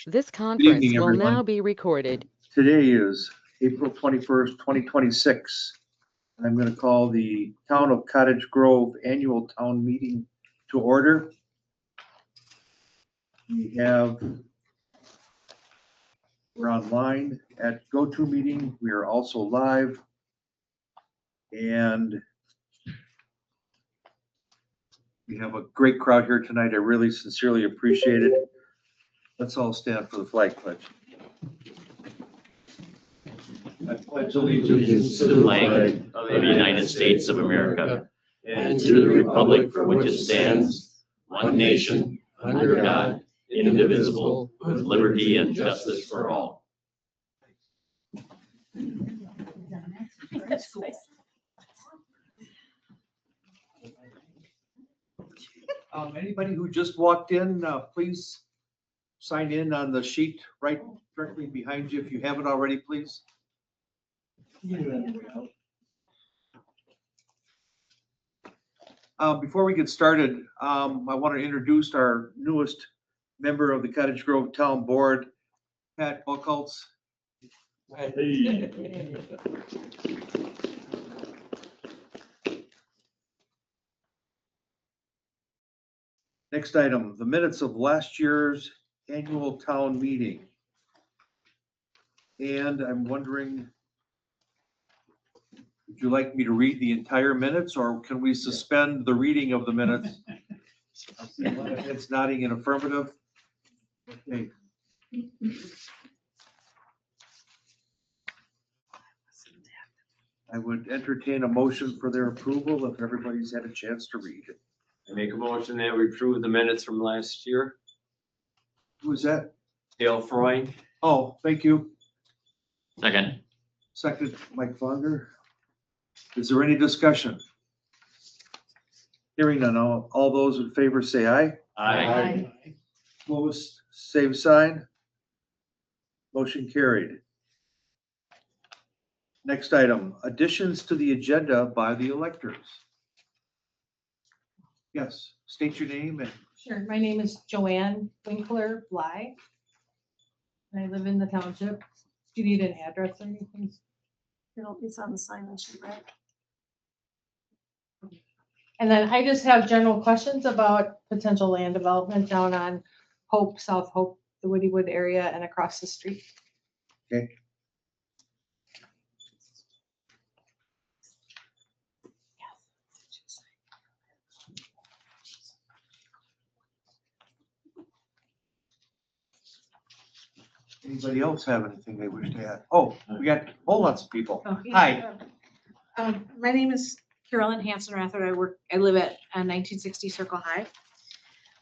This Good conference evening, will now everyone. be recorded. Today is April 21st, 2026. I'm going to call the Town of Cottage Grove Annual Town Meeting to order. We're online at GoToMeeting. We are also live. And we have a great crowd here tonight. I really sincerely appreciate it. Let's all stand for the flag pledge. I pledge allegiance to the flag of the United States of America and to the republic for which it stands, one nation, under God, indivisible, with liberty and justice for all. Anybody who just walked in, please sign in on the sheet right directly behind you if you haven't already, please. Before we get started, I want to introduce our newest member of the Cottage Grove Town Board, Pat Buckholz. Next item, the minutes of last year's annual town meeting. And I'm wondering, would you like me to read the entire minutes, or can we suspend the reading of the minutes? It's nodding in affirmative. Okay. I would entertain a motion for their approval if everybody's had a chance to read it. I make a motion that we approve the minutes from last year. Who is that? Dale Freund. Oh, thank you. Second. Second, Mike Fonder. Is there any discussion? Hearing none, all those in favor say aye. Aye. Opposed, same sign. Motion carried. Next item, additions to the agenda by the electors. Yes, state your name and Sure, my name is Joanne Winkler Bly. And I live in the township. Do you need an address or anything? It's on the sign sheet, right? And then I just have general questions about potential land development down on Hope, South Hope, the Woodywood area and across the street. okay. Anybody else have anything they wish to add? Oh, we got whole lots of people. Oh, yeah. Hi. My name is Carolyn Hanson Rathod. I live at 1960 Circle High.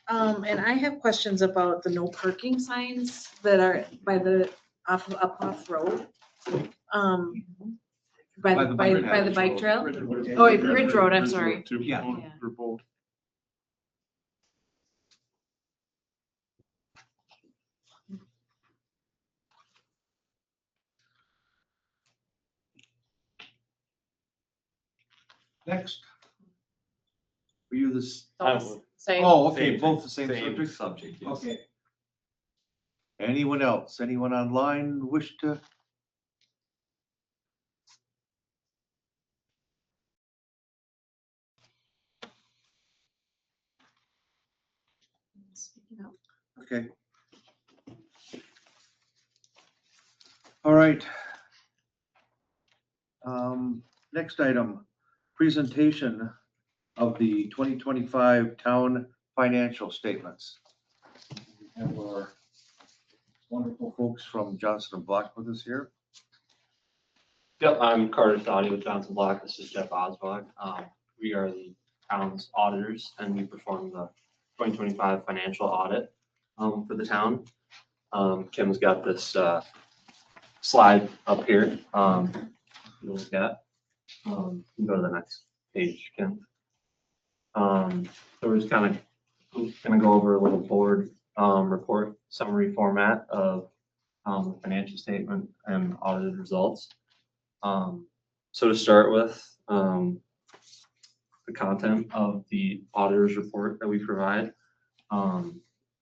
And I have questions about the no parking signs that are by the off Road. By the bike trail. Oh, wait, Ridge Road, I'm sorry. Yeah. Next. Were you this? Same. Oh, okay, both the same subject? Subject, yes. Okay. Anyone else? Anyone online wish to? Okay. All right. Next item, presentation of the 2025 town financial statements. We have our wonderful folks from Johnson and Block with us here. Yep, I'm Carter Stoddy with Johnson Block. This is Jeff Oswald. We are the town's auditors and we perform the 2025 financial audit for the town. Kim's got this slide up here. You'll look at. You can go to the next page, Kim. So we're just kind of gonna go over a little board report summary format of the financial statement and audited results. So to start with, the content of the auditor's report that we provide,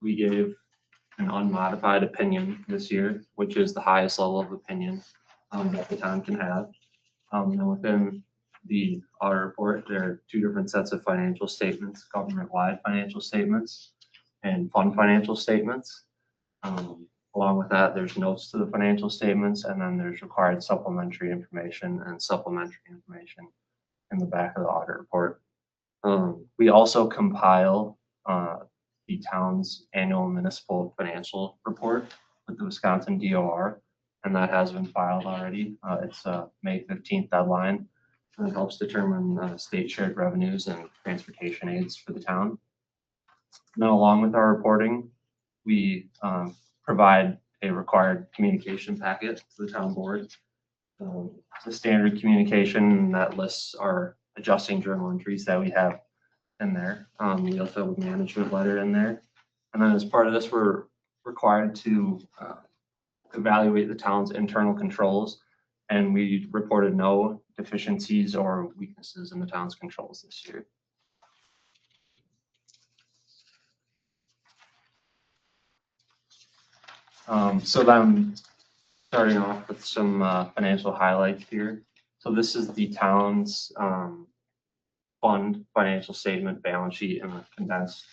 we gave an unmodified opinion this year, which is the highest level of opinion that the town can have. And within the audit report, there are two different sets of financial statements: government-wide financial statements and fund financial statements. Along with that, there's notes to the financial statements, and then there's required supplementary information in the back of the audit report. We also compile the town's annual municipal financial report with the Wisconsin DOR, and that has been filed already. It's a May 15th deadline, and it helps determine state shared revenues and transportation aids for the town. Now, along with our reporting, we provide a required communication packet to the town board. It's a standard communication that lists our adjusting journal entries that we have in there. We also have a management letter in there. And then as part of this, we're required to evaluate the town's internal controls, and we reported no deficiencies or weaknesses in the town's controls this year. So then starting off with some financial highlights here. So this is the town's fund financial statement balance sheet in a condensed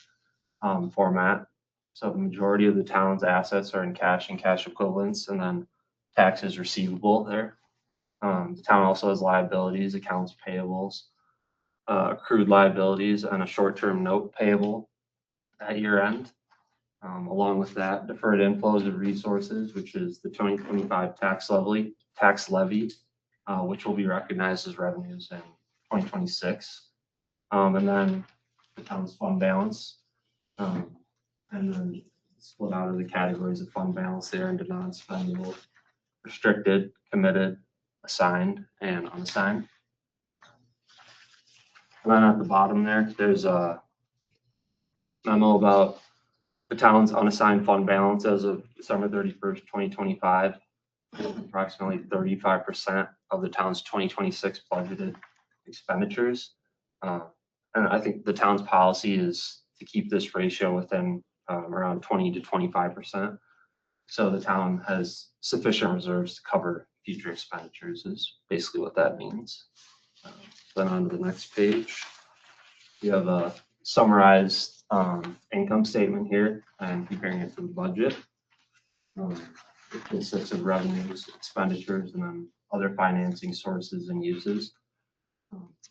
format. So the majority of the town's assets are in cash and cash equivalents, and then taxes receivable there. The town also has liabilities, accounts payables, accrued liabilities, and a short-term note payable at year end. Along with that, deferred inflows of resources, which is the 2025 tax levy, which will be recognized as revenues in 2026. And then the town's fund balance, and then split out of the categories of fund balance there into non-spendable, restricted, committed, assigned, and unassigned. And then at the bottom there, there's a memo about the town's unassigned fund balance as of December 31st, 2025. Approximately 35% of the town's 2026 budgeted expenditures. And I think the town's policy is to keep this ratio within around 20 to 25%. So the town has sufficient reserves to cover future expenditures is basically what that means. Then on to the next page, you have a summarized income statement here and comparing it to the budget. It consists of revenues, expenditures, and then other financing sources and uses.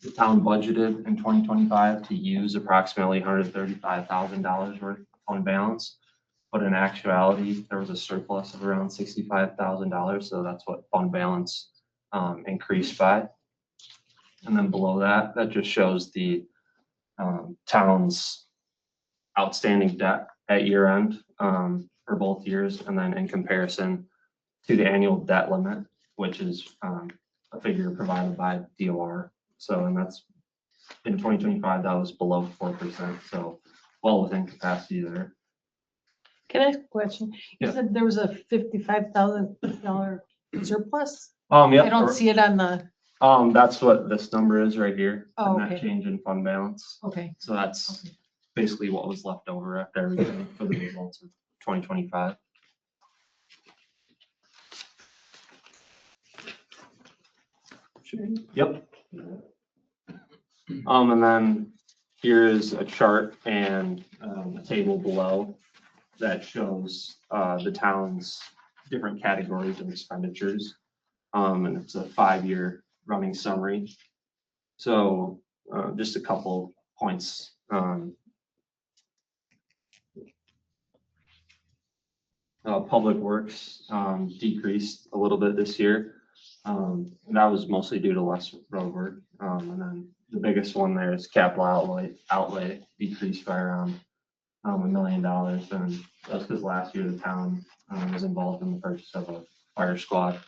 The town budgeted in 2025 to use approximately $135,000 worth of fund balance, but in actuality, there was a surplus of around $65,000, so that's what fund balance increased by. And then below that, that just shows the town's outstanding debt at year end for both years, and then in comparison to the annual debt limit, which is a figure provided by DOR. So, and that's in 2025, that was below 4%, so well within capacity there. Can I ask a question? You Yeah. said there was a $55,000 surplus? Yep. I don't see it on the, That's what this number is right here. Oh, the net okay. change in fund balance. okay. So that's Okay. basically what was left over after everything for the results of 2025. Yep. And then here is a chart and a table below that shows the town's different categories of expenditures. And it's a 5-year running summary. So just a couple points. Public Works decreased a little bit this year. That was mostly due to less road work. And then the biggest one there is capital outlay decreased by around $1 million. And that's because last year the town was involved in the purchase of a fire squad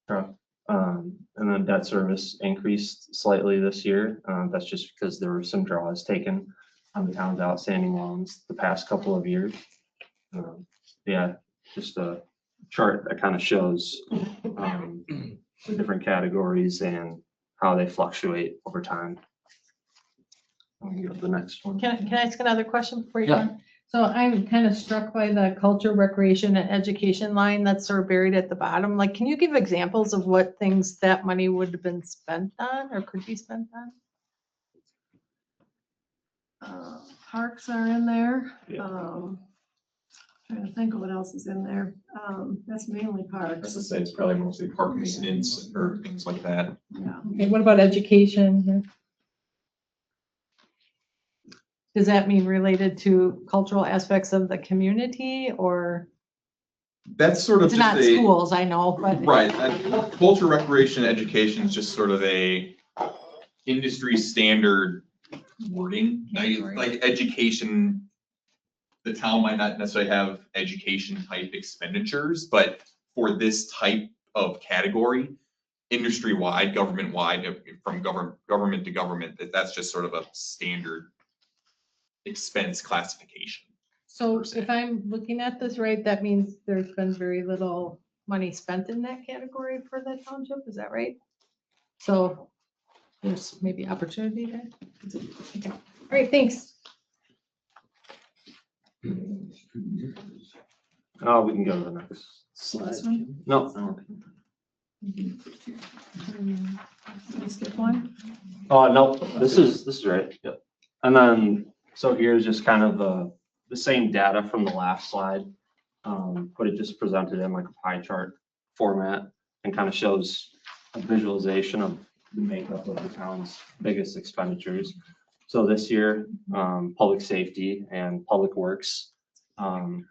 truck. And then debt service increased slightly this year. That's just because there were some draws taken on the town's outstanding loans the past couple of years. Yeah, just a chart that kind of shows the different categories and how they fluctuate over time. I'll go to the next one. Can I ask another question before you Yeah. go on? So I'm kind of struck by the culture, recreation, and education line that's sort of buried at the bottom. Like, can you give examples of what things that money would have been spent on or could be spent on? Parks are in there. Yeah. Trying to think of what else is in there. That's mainly As I parks. say, it's probably mostly park maintenance or things like that. Yeah. Okay, what about education? Does that mean related to cultural aspects of the community or That's sort of it's just not a, schools, I know, but. right, that culture, recreation, education is just sort of a industry standard wording. Like education, the town might not necessarily have education type expenditures, but for this type of category, industry wide, government wide, from government to government, that's just sort of a standard expense classification. So if I'm looking at this right, that means there's been very little money spent in that category for the township, is that right? So there's maybe opportunity there. Okay. All right, thanks. We can go to the next slide. This one? No. I don't think- Skip one. No, this is right. Yep. And then, so here's just kind of the same data from the last slide. But it just presented in like a pie chart format and kind of shows a visualization of the makeup of the town's biggest expenditures. So this year, public safety and public works, a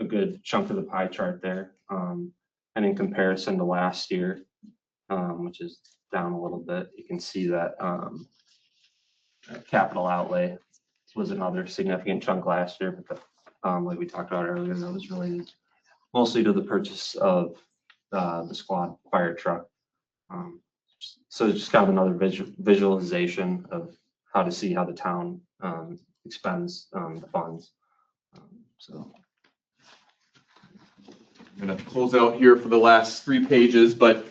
good chunk of the pie chart there. And in comparison to last year, which is down a little bit, you can see that capital outlay was another significant chunk last year, but like we talked about earlier, that was related mostly to the purchase of the squad fire truck. So it's just kind of another visualization of how to see how the town expends the funds. So. I'm gonna close out here for the last 3 pages, but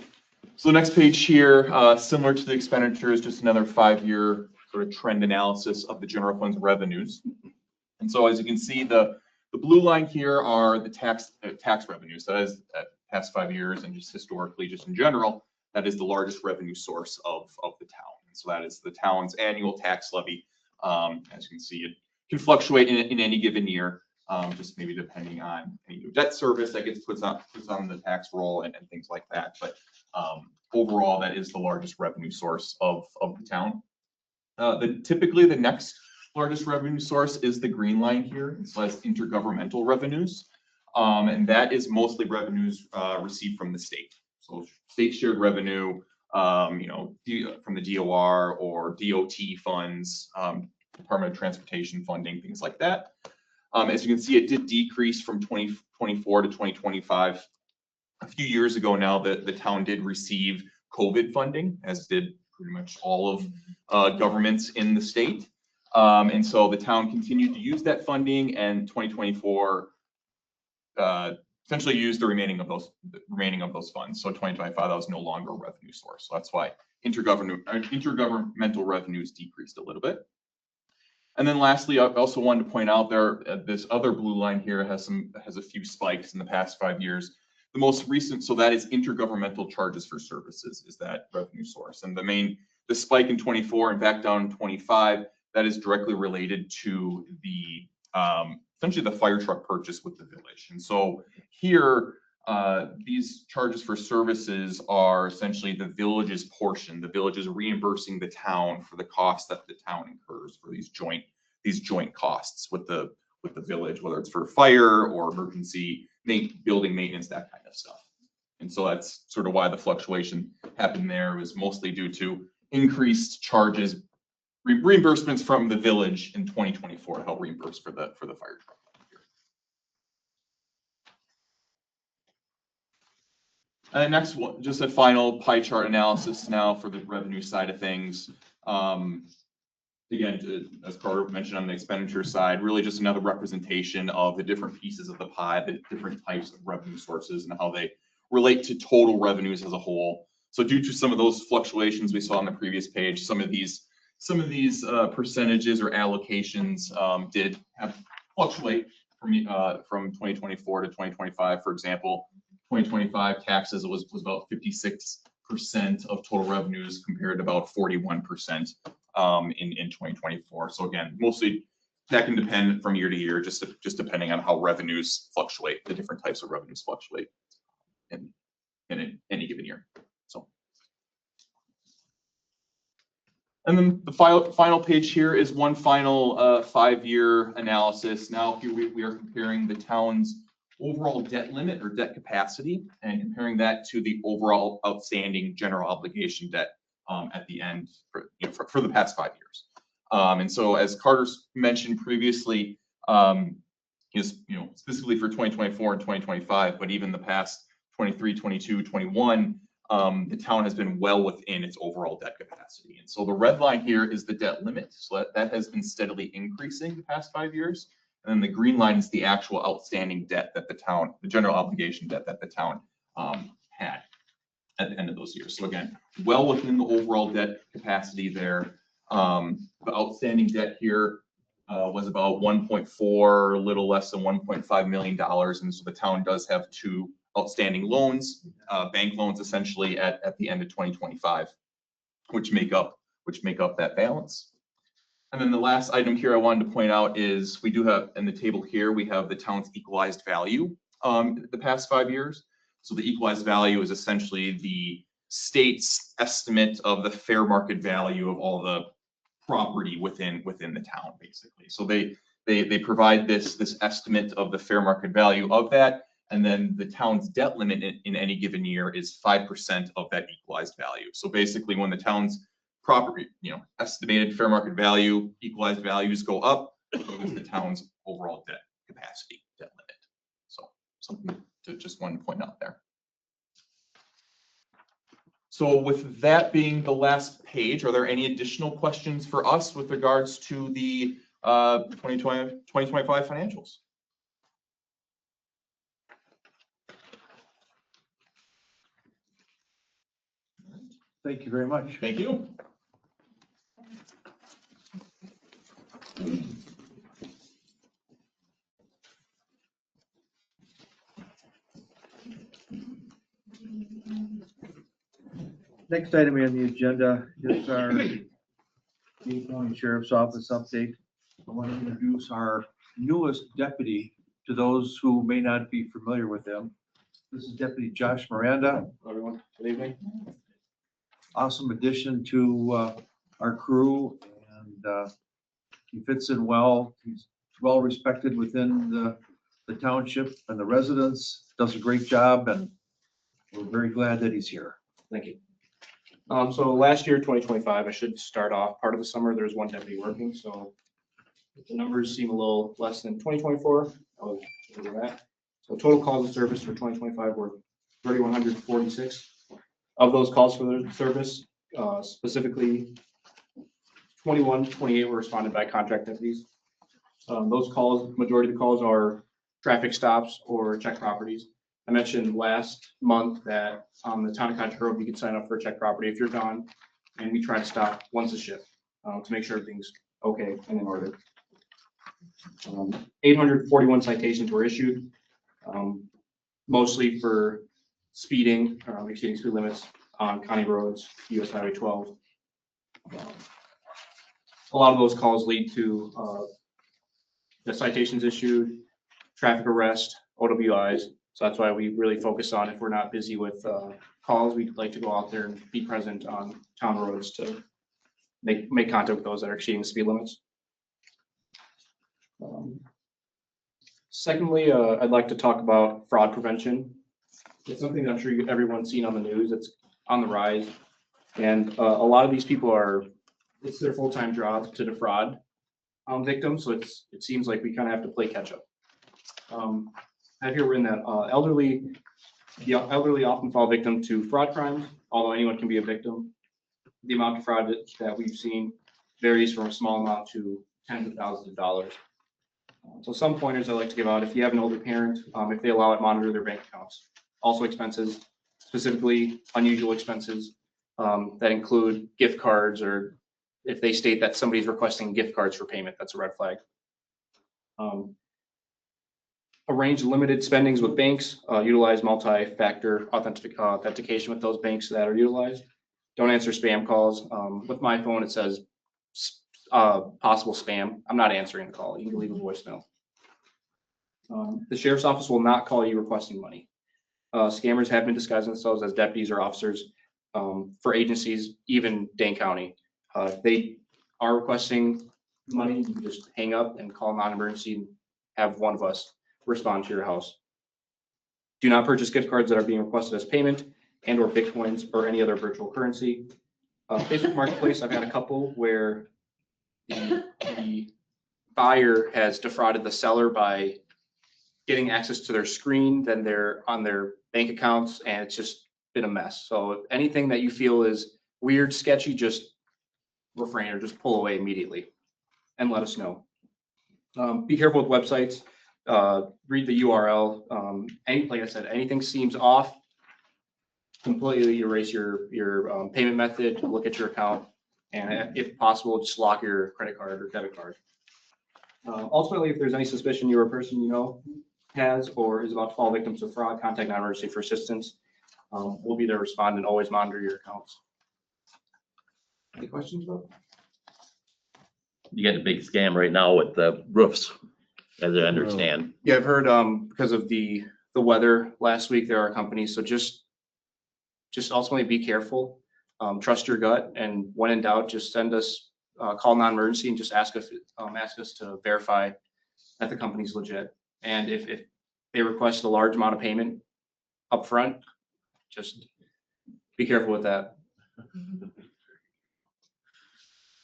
so the next page here, similar to the expenditures, just another 5-year sort of trend analysis of the general fund's revenues. And so as you can see, the blue line here are the tax revenues. That is past 5 years and just historically, just in general, that is the largest revenue source of the town. And so that is the town's annual tax levy. As you can see, it can fluctuate in any given year. Just maybe depending on any new debt service that gets puts on the tax roll and things like that. But overall, that is the largest revenue source of the town. Typically the next largest revenue source is the green line here. It's less intergovernmental revenues. And that is mostly revenues received from the state. So state shared revenue, from the DOR or DOT funds, Department of Transportation funding, things like that. As you can see, it did decrease from 2024 to 2025. A few years ago now, the town did receive COVID funding, as did pretty much all of governments in the state. And so the town continued to use that funding, and 2024 essentially used the remaining of those funds. So 2025, that was no longer a revenue source. So that's why intergovernmental revenues decreased a little bit. And then lastly, I also wanted to point out there, this other blue line here has a few spikes in the past 5 years. The most recent, so that is intergovernmental charges for services, is that revenue source. And the spike in 24 and back down in 25, that is directly related to the essentially the fire truck purchase with the village. And so here, these charges for services are essentially the village's portion. The village is reimbursing the town for the costs that the town incurs for these joint costs with the village, whether it's for fire or emergency building maintenance, that kind of stuff. And so that's sort of why the fluctuation happened there. It was mostly due to increased charges, reimbursements from the village in 2024 to help reimburse for the fire truck. And next one, just a final pie chart analysis now for the revenue side of things. Again, as Carter mentioned on the expenditure side, really just another representation of the different pieces of the pie, the different types of revenue sources and how they relate to total revenues as a whole. So due to some of those fluctuations we saw on the previous page, some of these percentages or allocations did have fluctuate from 2024 to 2025. For example, 2025 taxes was about 56% of total revenues compared to about 41% in 2024. So again, mostly that can depend from year to year, just depending on how revenues fluctuate, the different types of revenues fluctuate in any given year. So. And then the final page here is one final 5-year analysis. Now here we are comparing the town's overall debt limit or debt capacity and comparing that to the overall outstanding general obligation debt at the end for the past 5 years. And so as Carter's mentioned previously, specifically for 2024 and 2025, but even the past 23, 22, 21, the town has been well within its overall debt capacity. And so the red line here is the debt limit. So that has been steadily increasing the past 5 years. And then the green line is the actual outstanding debt that the general obligation debt that the town had at the end of those years. So again, well within the overall debt capacity there. The outstanding debt here was about 1.4, a little less than $1.5 million. And so the town does have 2 outstanding loans, bank loans essentially at the end of 2025, which make up that balance. And then the last item here I wanted to point out is we do have in the table here, we have the town's equalized value the past 5 years. So the equalized value is essentially the state's estimate of the fair market value of all the property within the town, basically. So they provide this estimate of the fair market value of that. And then the town's debt limit in any given year is 5% of that equalized value. So basically when the town's property, estimated fair market value, equalized values go up, so does the town's overall debt capacity, debt limit. So something to just want to point out there. So with that being the last page, are there any additional questions for us with regards to the 2025 financials? Thank you very much. Thank you. Next item on the agenda is our Dane County Sheriff's Office update. I want to introduce our newest deputy to those who may not be familiar with him. This is Deputy Josh Miranda. Hello, everyone. Good evening. Awesome addition to our crew, and he fits in well. He's well respected within the township and the residents, does a great job, and we're very glad that he's here. Thank you. So last year, 2025, I should start off, part of the summer, there was one deputy working, so if the numbers seem a little less than 2024, I'll do that. So total calls of service for 2025 were 3,146. Of those calls for the service, specifically 28 were responded by contract deputies. Those calls, majority of the calls are traffic stops or check properties. I mentioned last month that on the town of Contra Grove, you can sign up for a check property if you're gone, and we try to stop once a shift to make sure everything's okay and in order. 841 citations were issued, mostly for speeding, exceeding speed limits on county roads, US Highway 12. A lot of those calls lead to the citations issued, traffic arrest, OWIs. So that's why we really focus on, if we're not busy with calls, we'd like to go out there and be present on town roads to make contact with those that are exceeding the speed limits. Secondly, I'd like to talk about fraud prevention. It's something that I'm sure everyone's seen on the news. It's on the rise. And a lot of these people it's their full-time job to defraud victims. So it seems like we kind of have to play catch up. Out here we're in that the elderly often fall victim to fraud crimes, although anyone can be a victim. The amount of fraud that we've seen varies from a small amount to tens of thousands of dollars. So some pointers I like to give out: if you have an older parent, if they allow it, monitor their bank accounts. Also expenses, specifically unusual expenses that include gift cards, or if they state that somebody's requesting gift cards for payment, that's a red flag. arrange limited spendings with banks, utilize multi-factor authentication with those banks that are utilized. Don't answer spam calls. With my phone, it says possible spam. I'm not answering the call. You can leave a voicemail. The sheriff's office will not call you requesting money. Scammers have been disguising themselves as deputies or officers for agencies, even Dane County. If they are requesting money, you can just hang up and call non-emergency and have one of us respond to your house. Do not purchase gift cards that are being requested as payment and or Bitcoins or any other virtual currency. Facebook Marketplace, I've had a couple where the buyer has defrauded the seller by getting access to their screen, then they're on their bank accounts, and it's just been a mess. So if anything that you feel is weird, sketchy, just refrain or just pull away immediately and let us know. Be careful with websites. Read the URL. Like I said, anything seems off, completely erase your payment method, look at your account, and if possible, just lock your credit card or debit card. Ultimately, if there's any suspicion you're a person you know has or is about to fall victim to fraud, contact non-emergency for assistance. We'll be there to respond and always monitor your accounts. Any questions about? You got a big scam right now with the roofs, as I understand. Yeah, I've heard because of the weather last week, there are companies, so just ultimately be careful. Trust your gut, and when in doubt, just send us call non-emergency and just ask us to verify that the company's legit. And if they request a large amount of payment up front, just be careful with that.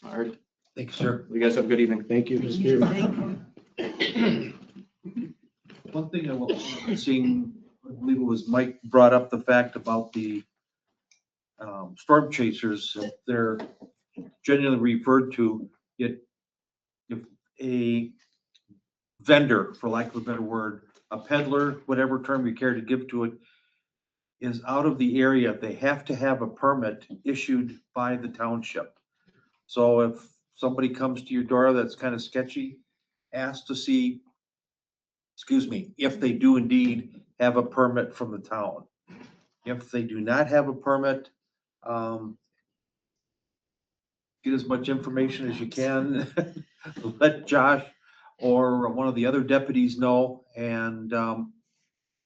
All right. Thank you, sir. You guys have a good evening. Thank you. One thing I was seeing, I believe it was Mike brought up the fact about the storm chasers. They're generally referred to if a vendor, for lack of a better word, a peddler, whatever term you care to give to it, is out of the area, they have to have a permit issued by the township. So if somebody comes to your door that's kind of sketchy, ask to see, if they do indeed have a permit from the town. If they do not have a permit, get as much information as you can. Let Josh or one of the other deputies know, and they'll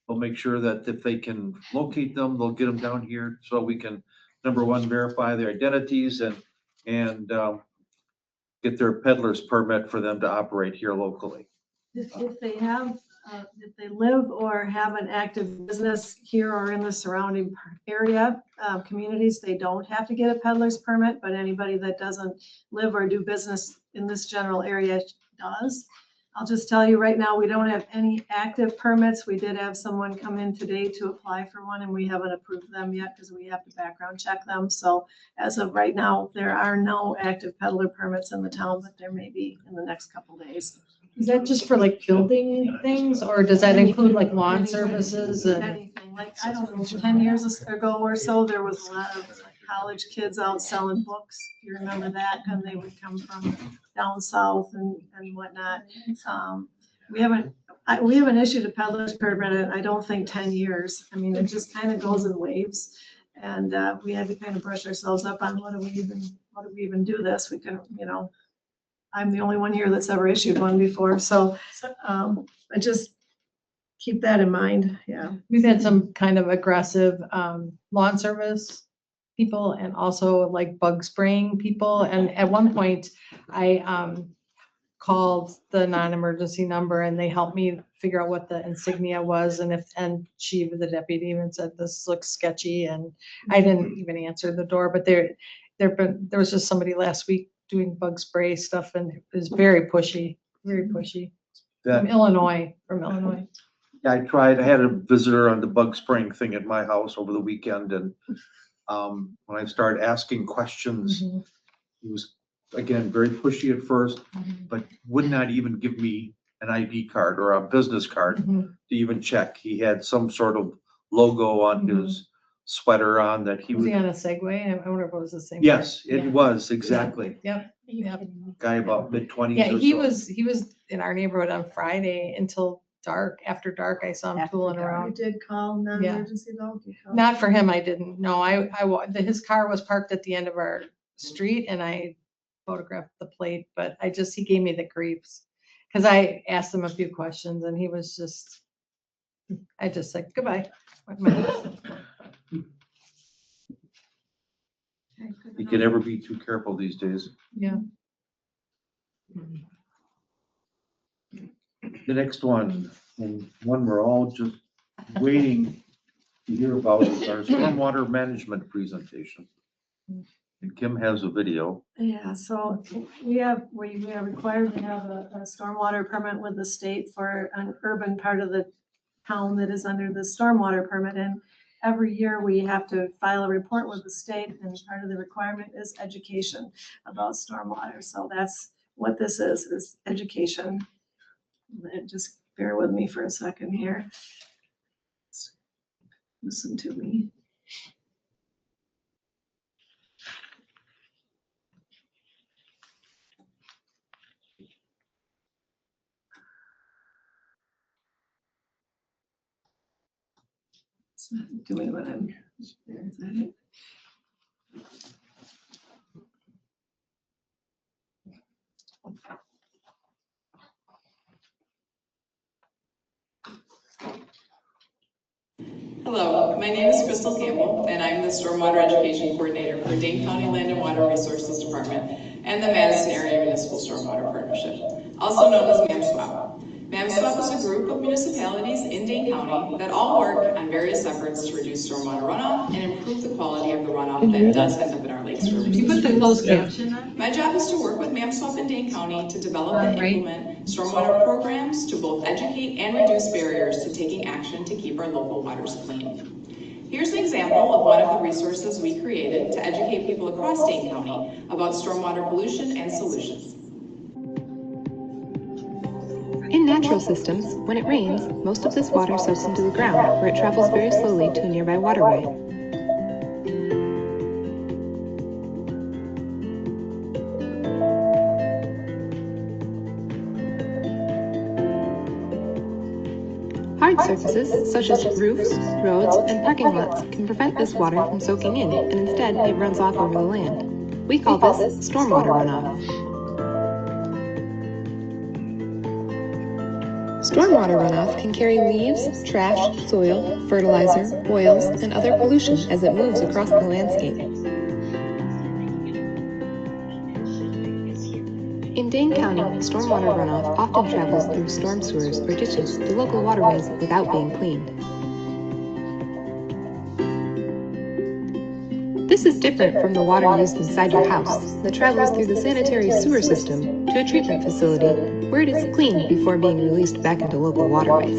make sure that if they can locate them, they'll get them down here so we can, number one, verify their identities and get their peddler's permit for them to operate here locally. If they have, if they live or have an active business here or in the surrounding area, communities, they don't have to get a peddler's permit, but anybody that doesn't live or do business in this general area does. I'll just tell you right now, we don't have any active permits. We did have someone come in today to apply for one, and we haven't approved them yet because we have to background check them. So as of right now, there are no active peddler permits in the town, but there may be in the next couple days. Is that just for like building things, or does that include like lawn services and? Anything, like, I don't know, 10 years ago or so, there was a lot of college kids out selling books. You remember that? And they would come from down south and whatnot. We haven't issued a peddler's permit in, I don't think, 10 years. I mean, it just kind of goes in waves. And we had to kind of brush ourselves up on how do we even do this? We can, I'm the only one here that's ever issued one before. So I just keep that in mind. Yeah. We've had some kind of aggressive lawn service people and also like bug spraying people. And at one point I called the non-emergency number and they helped me figure out what the insignia was. And the deputy even said, this looks sketchy. And I didn't even answer the door, but there was just somebody last week doing bug spray stuff, and it was very pushy. From Illinois. Yeah, I had a visitor on the bug spraying thing at my house over the weekend, and when I started asking questions, he was, again, very pushy at first, but would not even give me an ID card or a business card to even check. He had some sort of logo on his sweater on that he Was was. he on a Segway? I wonder if it was the same. Yes, guy. it Yeah. was, exactly. Yep. Guy about mid-20s Yeah, or he so. was in our neighborhood on Friday until dark, after dark, I saw him After tooling dark. You around. did call non-emergency though? You called? Not for him, I didn't. No, his car was parked at the end of our street and I photographed the plate, but he gave me the creeps. Cause I asked him a few questions and he was I just said, goodbye. Okay, good You enough. can never be too careful these days. Yeah. The next one, and one we're all just waiting to hear about, is our stormwater management presentation. And Kim has a video. Yeah, so we are required to have a stormwater permit with the state for an urban part of the town that is under the stormwater permit. And every year we have to file a report with the state, and part of the requirement is education about stormwater. So that's what this is education. And just bear with me for a second here. Listen to me. It's not doing what I'm. Is that it? Hello, my name is Crystal Campbell, and I'm the Stormwater Education Coordinator for Dane County Land and Water Resources Department and the Madison Area Municipal Stormwater Partnership, also known as MAMSWAP. MAMSWAP is a group of municipalities in Dane County that all work on various efforts to reduce stormwater runoff and improve the quality of the runoff that does end up in our lakes, rivers, Can you and put the streams. closed caption on? My job is to work with MAMSWAP in Dane County to develop and implement stormwater programs to both educate and reduce barriers to taking action to keep our local waters clean. Here's an example of one of the resources we created to educate people across Dane County about stormwater pollution and solutions. In natural systems, when it rains, most of this water soaks into the ground, where it travels very slowly to a nearby waterway. Hard surfaces, such as roofs, roads, and parking lots, can prevent this water from soaking in, and instead it runs off over the land. We call this stormwater runoff. Stormwater runoff can carry leaves, trash, soil, fertilizer, oils, and other pollution as it moves across the landscape. In Dane County, stormwater runoff often travels through storm sewers or ditches to local waterways without being cleaned. This is different from the water used inside your house that travels through the sanitary sewer system to a treatment facility where it is cleaned before being released back into local waterways.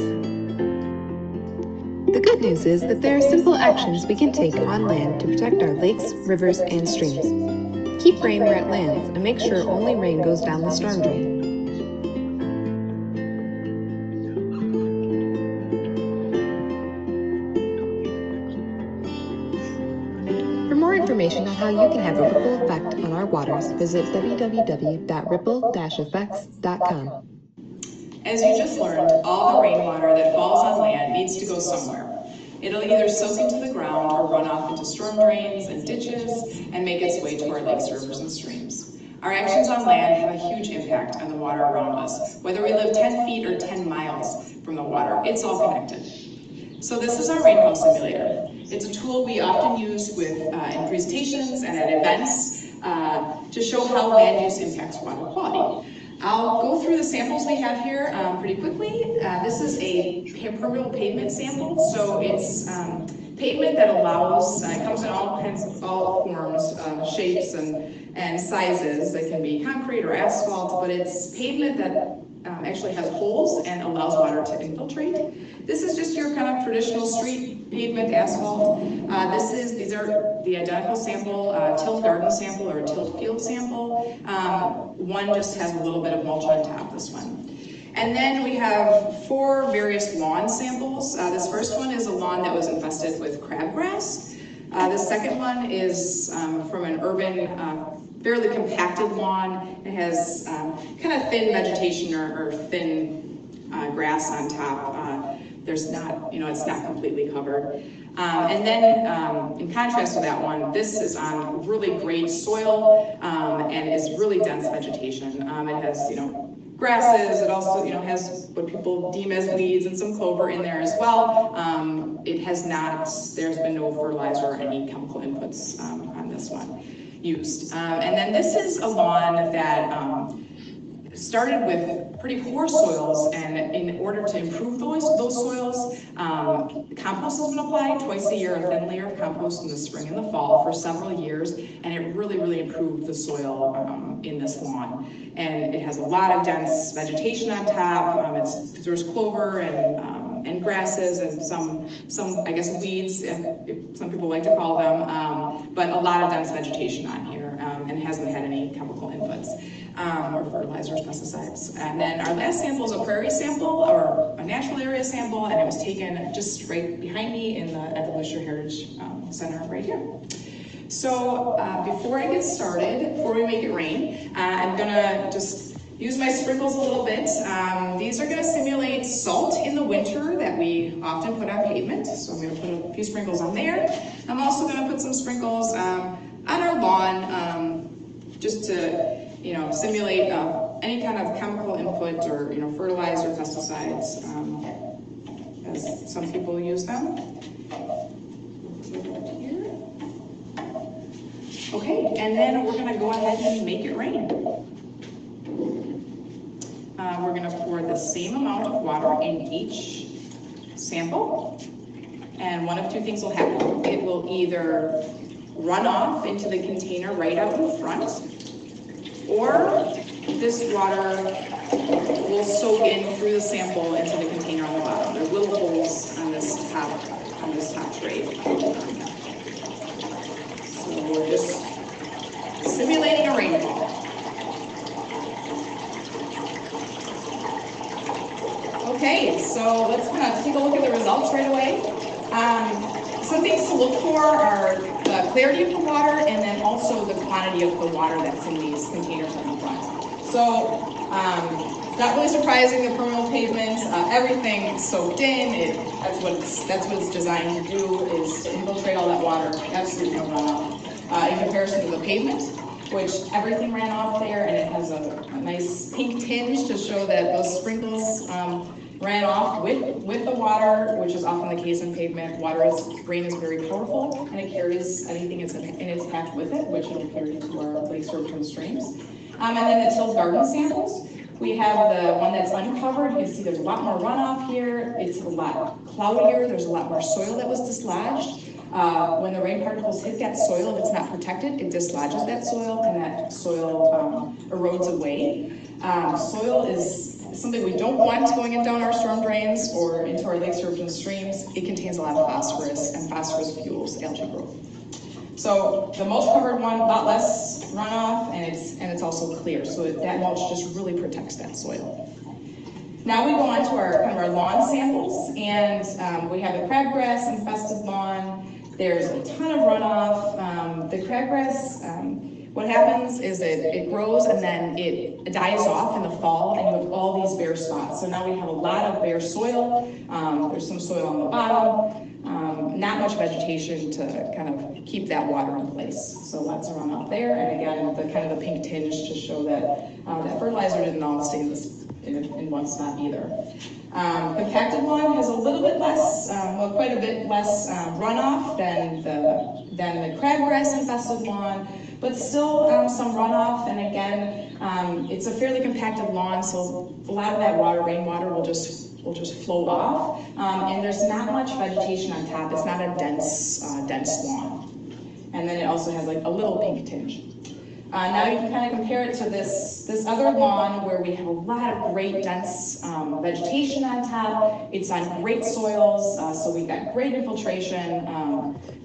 The good news is that there are simple actions we can take on land to protect our lakes, rivers, and streams. Keep rain where it lands and make sure only rain goes down the storm drain. For more information on how you can have a ripple effect on our waters, visit www.ripple-effects.com. As you just learned, all the rainwater that falls on land needs to go somewhere. It'll either soak into the ground or run off into storm drains and ditches and make its way to our lakes, rivers, and streams. Our actions on land have a huge impact on the water around us. Whether we live 10 feet or 10 miles from the water, it's all connected. So this is our rainfall simulator. It's a tool we often use in presentations and at events to show how land use impacts water quality. I'll go through the samples we have here pretty quickly. This is a permeable pavement sample, so it's pavement that allows, it comes in all forms, shapes, and sizes. It can be concrete or asphalt, but it's pavement that actually has holes and allows water to infiltrate. This is just your kind of traditional street pavement asphalt. These are the identical sample, tilled garden sample or tilled field sample. One just has a little bit of mulch on top, this one. And then we have 4 various lawn samples. This first one is a lawn that was infested with crabgrass. The second one is from an urban, fairly compacted lawn. It has kind of thin vegetation or thin grass on top. There's not, it's not completely covered. And then in contrast to that one, this is on really great soil and is really dense vegetation. It has, grasses. It also, has what people deem as weeds and some clover in there as well. It has not, there's been no fertilizer or any chemical inputs on this one used. And then this is a lawn that started with pretty poor soils, and in order to improve those soils, compost has been applied twice a year, a thin layer of compost in the spring and the fall for several years, and it really improved the soil in this lawn. And it has a lot of dense vegetation on top. There's clover and grasses and some I guess weeds, if some people like to call them, but a lot of dense vegetation on here, and it hasn't had any chemical inputs. Or fertilizers, pesticides. And then our last sample is a prairie sample or a natural area sample, and it was taken just right behind me at the Worcester Heritage Center right here. So before I get started, before we make it rain, I'm gonna just use my sprinkles a little bit. These are gonna simulate salt in the winter that we often put on pavement. So I'm gonna put a few sprinkles on there. I'm also gonna put some sprinkles on our lawn just to simulate any kind of chemical input or, fertilizer, pesticides, as some people use them. Here. Okay, and then we're gonna go ahead and make it rain. We're gonna pour the same amount of water in each sample, and one of two things will happen. It will either run off into the container right out in front, or this water will soak in through the sample into the container on the bottom. There are little holes on this top tray. So we're just simulating a rainfall. Okay, so let's kind of take a look at the results right away. Some things to look for are the clarity of the water and then also the quantity of the water that's in these containers on the front. So not really surprising, the permeable pavement, everything soaked in. That's what it's designed to do, is to infiltrate all that water. Absolutely no runoff. In comparison to the pavement, which everything ran off there, and it has a nice pink tinge to show that those sprinkles ran off with the water, which is often the case in pavement. Rain is very powerful, and it carries anything in its path with it, which it'll carry to our lakes, rivers, and streams. And then the tilled garden samples. We have the one that's uncovered. You can see there's a lot more runoff here. It's a lot cloudier. There's a lot more soil that was dislodged. When the rain particles hit that soil, if it's not protected, it dislodges that soil, and that soil erodes away. Soil is something we don't want going in down our storm drains or into our lakes, rivers, and streams. It contains a lot of phosphorus, and phosphorus fuels algae growth. So the mulch covered one, a lot less runoff, and it's also clear. So that mulch just really protects that soil. Now we go on to our lawn samples, and we have a crabgrass infested lawn. There's a ton of runoff. The crabgrass, what happens is it grows and then it dies off in the fall, and you have all these bare spots. So now we have a lot of bare soil. There's some soil on the bottom. Not much vegetation to kind of keep that water in place. So lots of runoff there, and again, the kind of the pink tinge to show that that fertilizer didn't all stay in one spot either. Compacted lawn has a little bit less, quite a bit less runoff than the crabgrass infested lawn, but still some runoff. And again, it's a fairly compacted lawn, so a lot of that rainwater will just flow off, and there's not much vegetation on top. It's not a dense lawn. And then it also has like a little pink tinge. Now you can kind of compare it to this other lawn where we have a lot of great dense vegetation on top. It's on great soils, so we've got great infiltration.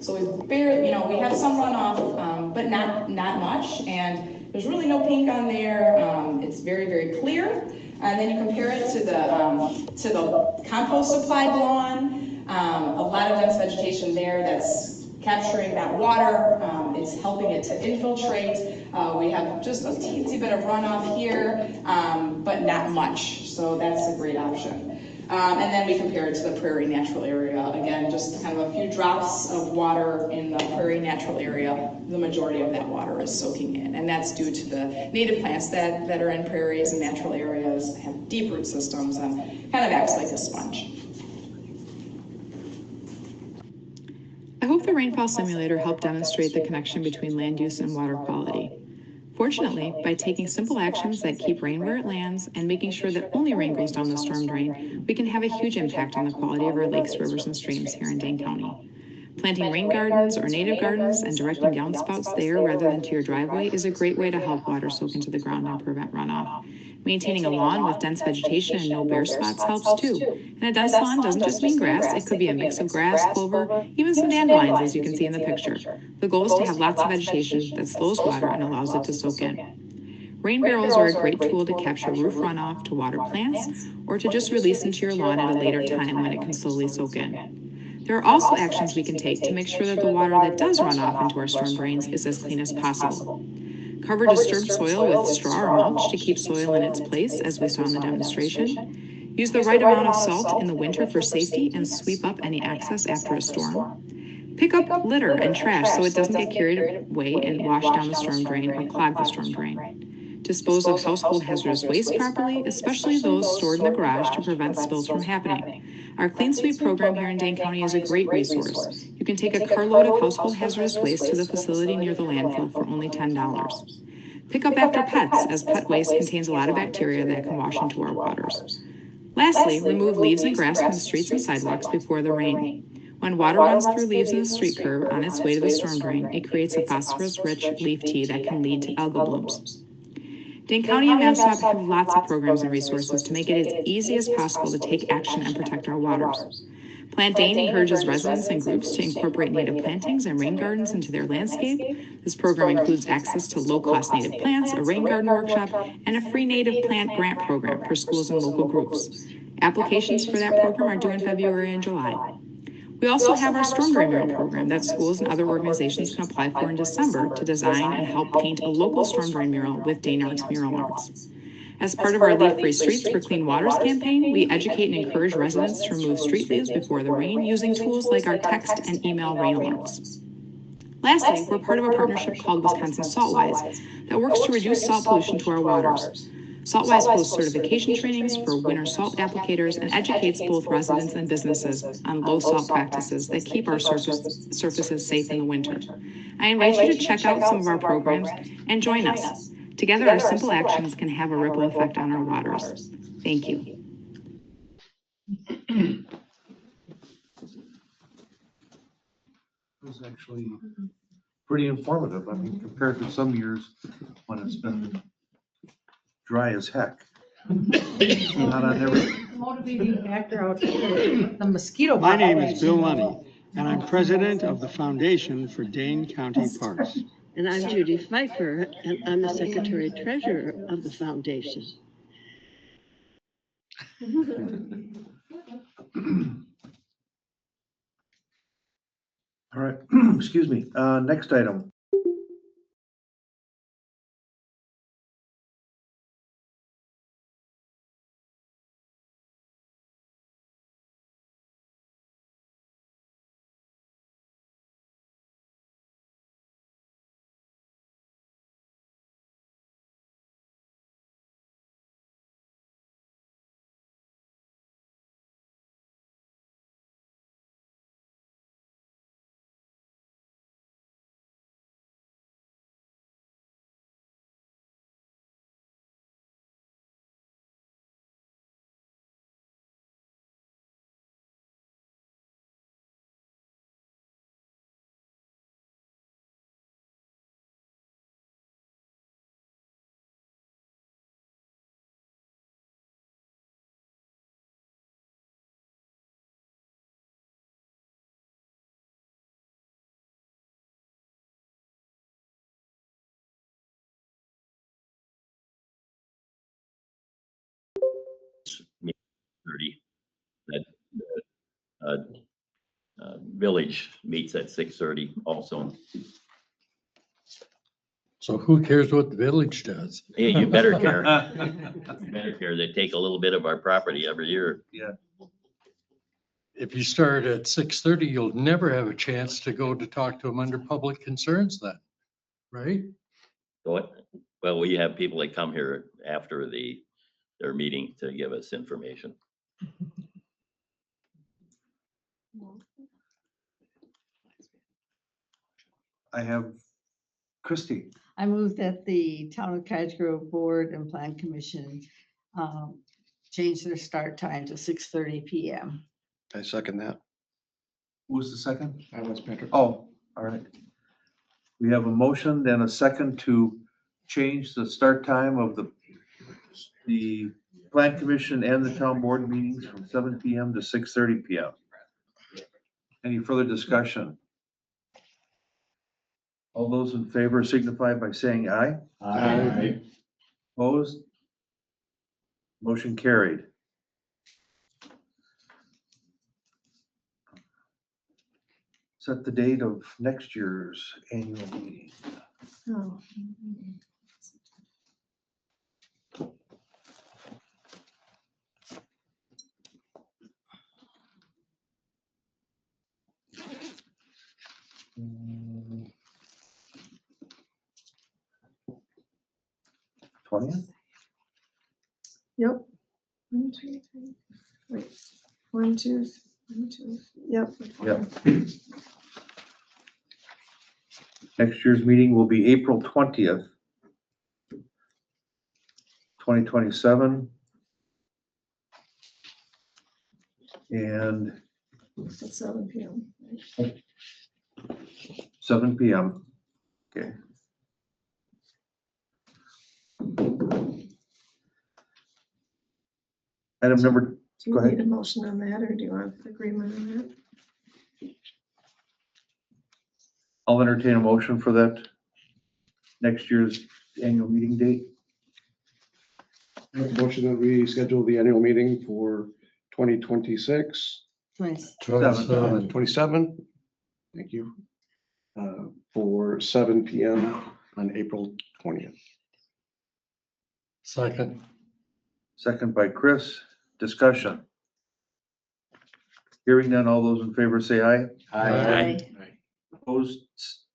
So we have some runoff, but not much. And there's really no pink on there. It's very, very clear. And then you compare it to the compost supplied lawn. A lot of dense vegetation there that's capturing that water. It's helping it to infiltrate. We have just a teensy bit of runoff here, but not much. so that's a great option. And then we compare it to the prairie natural area. Again, just kind of a few drops of water in the prairie natural area. The majority of that water is soaking in, and that's due to the native plants that are in prairies and natural areas, have deep root systems, and kind of acts like a sponge. I hope the rainfall simulator helped demonstrate the connection between land use and water quality. Fortunately, by taking simple actions that keep rain where it lands and making sure that only rain goes down the storm drain, we can have a huge impact on the quality of our lakes, rivers, and streams here in Dane County. Planting rain gardens or native gardens and directing downspouts there rather than to your driveway is a great way to help water soak into the ground and prevent runoff. Maintaining a lawn with dense vegetation and no bare spots helps too. And a dense lawn doesn't just mean grass, it could be a mix of grass, clover, even some dandelions as you can see in the picture. The goal is to have lots of vegetation that slows water and allows it to soak in. Rain barrels are a great tool to capture roof runoff to water plants or to just release into your lawn at a later time when it can slowly soak in. There are also actions we can take to make sure that the water that does run off into our storm drains is as clean as possible. Cover disturbed soil with straw or mulch to keep soil in its place, as we saw in the demonstration. Use the right amount of salt in the winter for safety and sweep up any excess after a storm. Pick up litter and trash so it doesn't get carried away and wash down the storm drain or clog the storm drain. Dispose of household hazardous waste properly, especially those stored in the garage, to prevent spills from happening. Our Clean Sweep program here in Dane County is a great resource. You can take a carload of household hazardous waste to the facility near the landfill for only $10. Pick up after pets, as pet waste contains a lot of bacteria that can wash into our waters. Lastly, remove leaves and grass from the streets and sidewalks before the rain. When water runs through leaves in the street curb on its way to the storm drain, it creates a phosphorus-rich leaf tea that can lead to algal blooms. Dane County and MassDOT have lots of programs and resources to make it as easy as possible to take action and protect our waters. Plant Dane encourages residents and groups to incorporate native plantings and rain gardens into their landscape. This program includes access to low-cost native plants, a rain garden workshop, and a free native plant grant program for schools and local groups. Applications for that program are due in February and July. We also have our storm drain mural program that schools and other organizations can apply for in December to design and help paint a local storm drain mural with Dane Arts Mural Arts. As part of our Leaf Free Streets for Clean Waters campaign, we educate and encourage residents to remove street leaves before the rain using tools like our text and email rain alerts. Lastly, we're part of a partnership called Wisconsin Saltwise that works to reduce salt pollution to our waters. Saltwise hosts certification trainings for winter salt applicators and educates both residents and businesses on low salt practices that keep our surfaces safe in the winter. I invite you to check out some of our programs and join us. Together, our simple actions can have a ripple effect on our waters. Thank you. It was actually pretty informative. I mean, compared to some years when it's been dry as heck. Not on every. Motivating factor out the mosquito. My name is Bill Lunny, and I'm president of the Foundation for Dane County Parks. And I'm Judy Pfeiffer, and I'm the secretary treasurer of the foundation. All right, excuse me. Next item. Maybe 30. That village meets at 6:30 also. So who cares what the village does? Hey, you better care. You better care. They take a little bit of our property every year. If you start at 6:30, you'll never have a chance to go to talk to them under public concerns then, right? What? Well, we have people that come here after their meeting to give us information. I have Christie. I move that the Town of Cottage Grove Board and Plan Commission change their start time to 6:30 PM. I second that. Who's the second? I was Patrick. Oh, all right. We have a motion and a second to change the start time of the Plan Commission and the Town Board meetings from 7 PM to 6:30 PM. Any further discussion? All those in favor signify by saying aye. Aye. Opposed? Motion carried. Set the date of next year's annual meeting. Oh. Mm. 20th? Yep. 1, 2, 3. Wait. 1, 2, 1, 2. Yep. Yep. Next year's meeting will be April 20th, 2027. And At 7 PM. 7 PM. Okay. Item number, Do you Go ahead. need a motion on that, or do you want agreement on that? I'll entertain a motion for that next year's annual meeting date. Make a motion that we schedule the annual meeting for 2026. 27. Thank you. For 7 PM on April 20th. Second. Second by Chris. Discussion. Hearing none, all those in favor say aye. Aye. Opposed,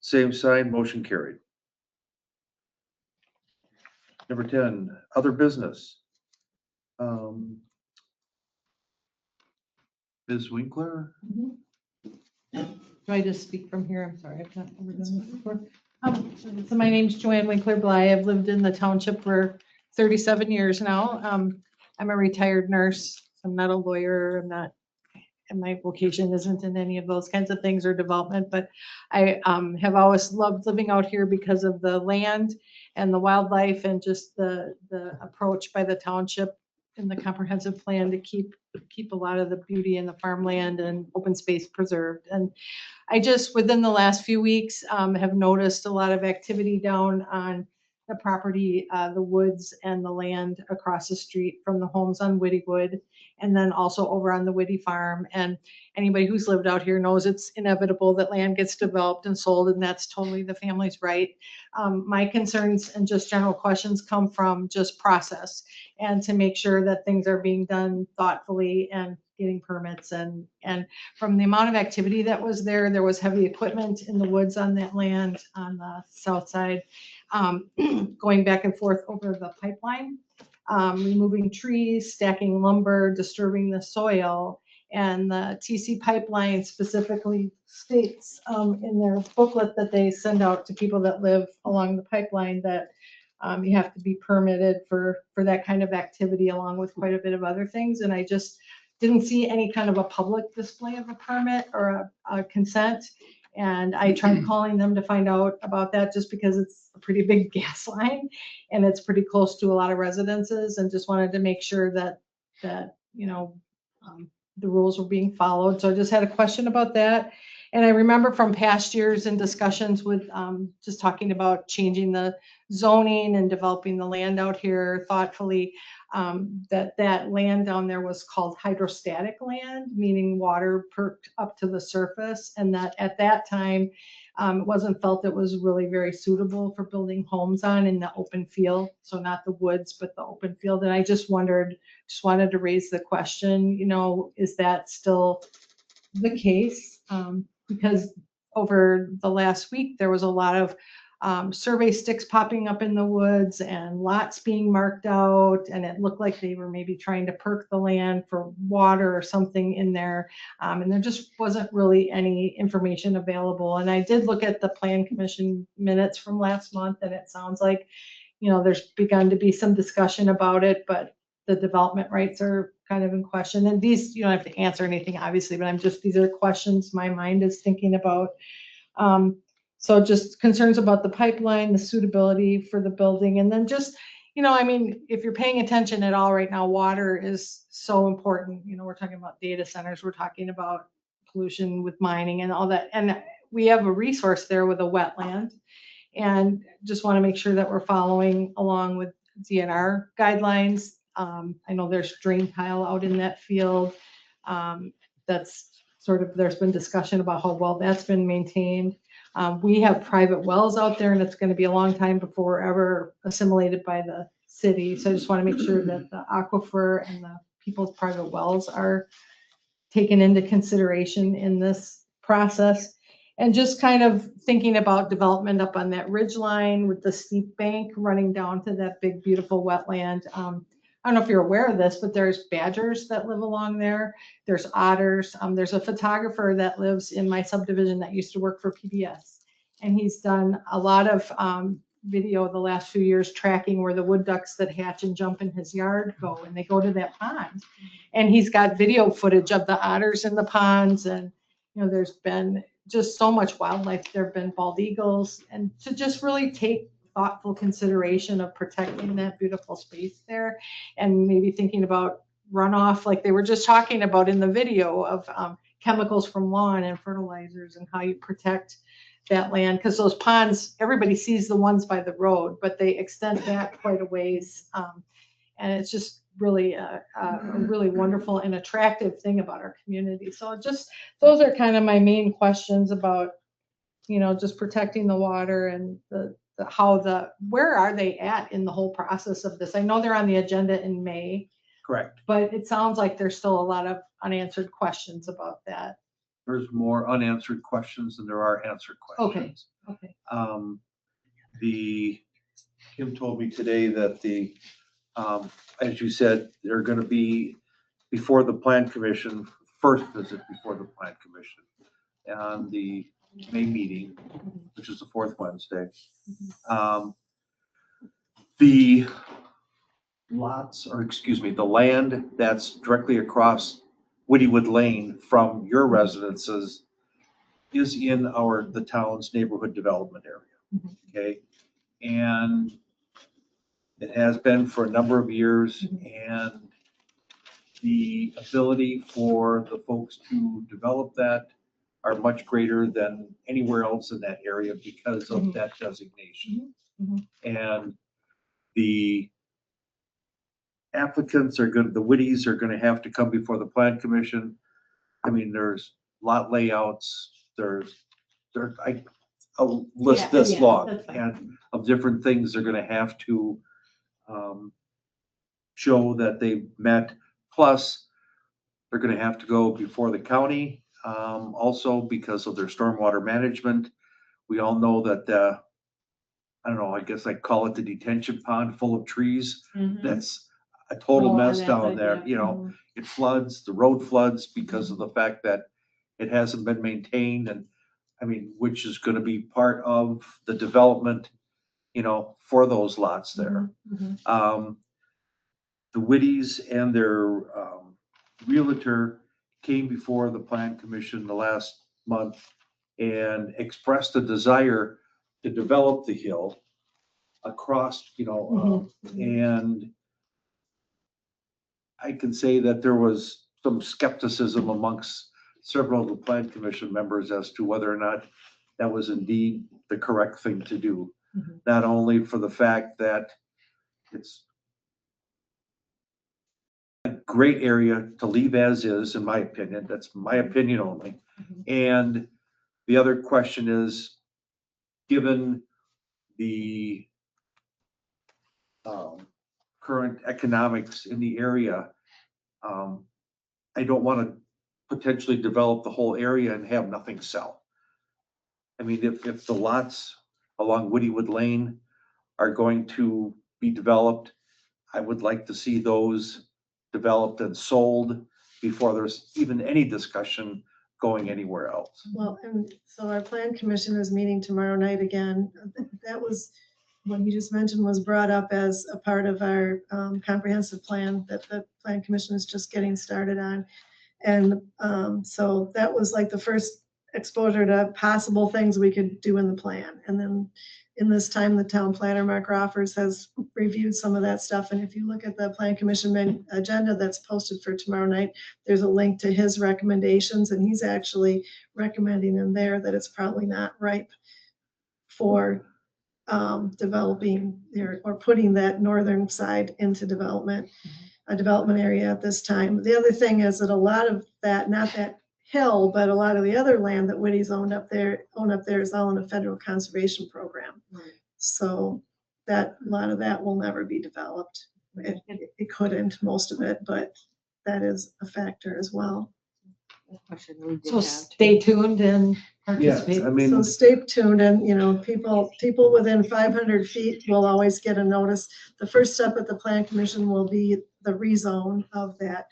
same sign, motion carried. Number 10, other business. Ms. Winkler? Do I just speak from here? I'm sorry, I've not ever done this before. So my name's Joanne Winkler Bly. I've lived in the township for 37 years now. I'm a retired nurse. I'm not a lawyer. I'm not, and my vocation isn't in any of those kinds of things or development, but I have always loved living out here because of the land and the wildlife and just the approach by the township in the comprehensive plan to keep a lot of the beauty in the farmland and open space preserved. And I just, within the last few weeks, have noticed a lot of activity down on the property, the woods and the land across the street from the homes on Whittywood, and then also over on the Whitty farm. And anybody who's lived out here knows it's inevitable that land gets developed and sold, and that's totally the family's right. My concerns and just general questions come from just process and to make sure that things are being done thoughtfully and getting permits. And from the amount of activity that was there, there was heavy equipment in the woods on that land on the south side, going back and forth over the pipeline, removing trees, stacking lumber, disturbing the soil. And the TC pipeline specifically states in their booklet that they send out to people that live along the pipeline that you have to be permitted for that kind of activity, along with quite a bit of other things. And I just didn't see any kind of a public display of a permit or a consent. And I tried calling them to find out about that, just because it's a pretty big gas line and it's pretty close to a lot of residences, and just wanted to make sure that you know, the rules were being followed. So I just had a question about that. And I remember from past years and discussions with just talking about changing the zoning and developing the land out here thoughtfully, that land down there was called hydrostatic land, meaning water perked up to the surface. And that at that time, It wasn't felt it was really very suitable for building homes on in the open field. So not the woods, but the open field. And I just wanted to raise the question, is that still the case? Because over the last week, there was a lot of survey sticks popping up in the woods and lots being marked out, and it looked like they were maybe trying to perk the land for water or something in there. And there just wasn't really any information available. And I did look at the Plan Commission minutes from last month, and it sounds like, there's begun to be some discussion about it, but the development rights are kind of in question. And these, you don't have to answer anything, obviously, but these are questions my mind is thinking about. So just concerns about the pipeline, the suitability for the building, and then just, if you're paying attention at all right now, water is so important. We're talking about data centers, we're talking about pollution with mining and all that. And we have a resource there with a wetland, and just want to make sure that we're following along with DNR guidelines. I know there's drain tile out in that field. That's there's been discussion about how well that's been maintained. We have private wells out there, and it's going to be a long time before we're ever assimilated by the city. So I just want to make sure that the aquifer and the people's private wells are taken into consideration in this process. And just kind of thinking about development up on that ridge line with the steep bank running down to that big, beautiful wetland. I don't know if you're aware of this, but there's badgers that live along there. There's otters. There's a photographer that lives in my subdivision that used to work for PBS. And he's done a lot of video the last few years tracking where the wood ducks that hatch and jump in his yard go, and they go to that pond. And he's got video footage of the otters in the ponds. And, there's been just so much wildlife. There have been bald eagles, and to just really take thoughtful consideration of protecting that beautiful space there, and maybe thinking about runoff, like they were just talking about in the video of chemicals from lawn and fertilizers and how you protect that land. Because those ponds, everybody sees the ones by the road, but they extend back quite a ways. And it's just really a really wonderful and attractive thing about our community. So just, those are kind of my main questions about, just protecting the water and where are they at in the whole process of this? I know they're on the agenda in May. Correct. But it sounds like there's still a lot of unanswered questions about that. There's more unanswered questions than there are answered questions. Okay. Kim told me today that as you said, they're going to be before the Plan Commission, first visit before the Plan Commission on the May meeting, which is the fourth Wednesday. The land that's directly across Woodywood Lane from your residences is in the town's neighborhood development area. Okay. And it has been for a number of years, and the ability for the folks to develop that are much greater than anywhere else in that area because of that designation. And the applicants the Whitties are going to have to come before the Plan Commission. There's lot layouts, I'll list this long and of different things they're going to have to show that they've met. Plus, they're going to have to go before the county also because of their stormwater management. We all know that I don't know, I guess I call it the detention pond full of trees. That's a total mess down there. It floods, the road floods because of the fact that it hasn't been maintained, and which is going to be part of the development, for those lots there. The Whitties and their realtor came before the Plan Commission the last month and expressed a desire to develop the hill across, and I can say that there was some skepticism amongst several of the Plan Commission members as to whether or not that was indeed the correct thing to do. Not only for the fact that it's a great area to leave as is, in my opinion, that's my opinion only. And the other question is, given the current economics in the area, I don't want to potentially develop the whole area and have nothing sell. I mean, if the lots along Woodywood Lane are going to be developed, I would like to see those developed and sold before there's even any discussion going anywhere else. Well, and so our plan commission is meeting tomorrow night again. That was, what you just mentioned was brought up as a part of our comprehensive plan that the plan commission is just getting started on. And so that was like the first exposure to possible things we could do in the plan. And then in this time, the town planner, Mark Roffers, has reviewed some of that stuff. And if you look at the plan commission agenda that's posted for tomorrow night, there's a link to his recommendations, and he's actually recommending in there that it's probably not ripe for developing or putting that northern side into development, a development area at this time. The other thing is that a lot of that, not that hill, but a lot of the other land that Whitty's owned up there is all in a federal conservation program. Right. So that, a lot of that will never be developed. It couldn't, most of it, but that is a factor as well. So stay tuned and participate. I mean, So stay tuned, and, you know, people within 500 feet will always get a notice. The first step at the plan commission will be the rezone of that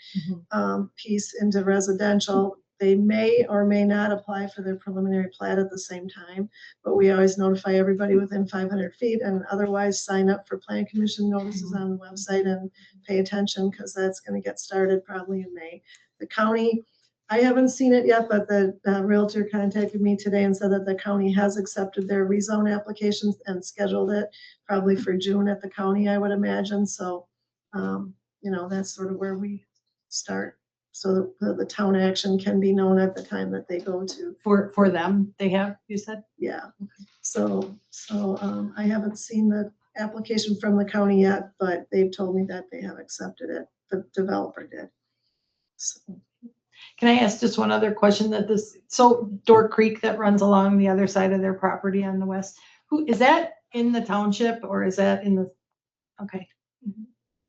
piece into residential. They may or may not apply for their preliminary plat at the same time, but we always notify everybody within 500 feet, and otherwise sign up for plan commission notices on the website and pay attention, because that's going to get started probably in May. The county, I haven't seen it yet, but the realtor contacted me today and said that the county has accepted their rezone applications and scheduled it probably for June at the county, I would imagine. So, you know, that's sort of where we start. So the town action can be known at the time that they go to. For them, they have, you said? Yeah. So I haven't seen the application from the county yet, but they've told me that they have accepted it. The developer did. So. Can I ask just one other question so Door Creek that runs along the other side of their property on the west, is that in the township or is that in the, okay.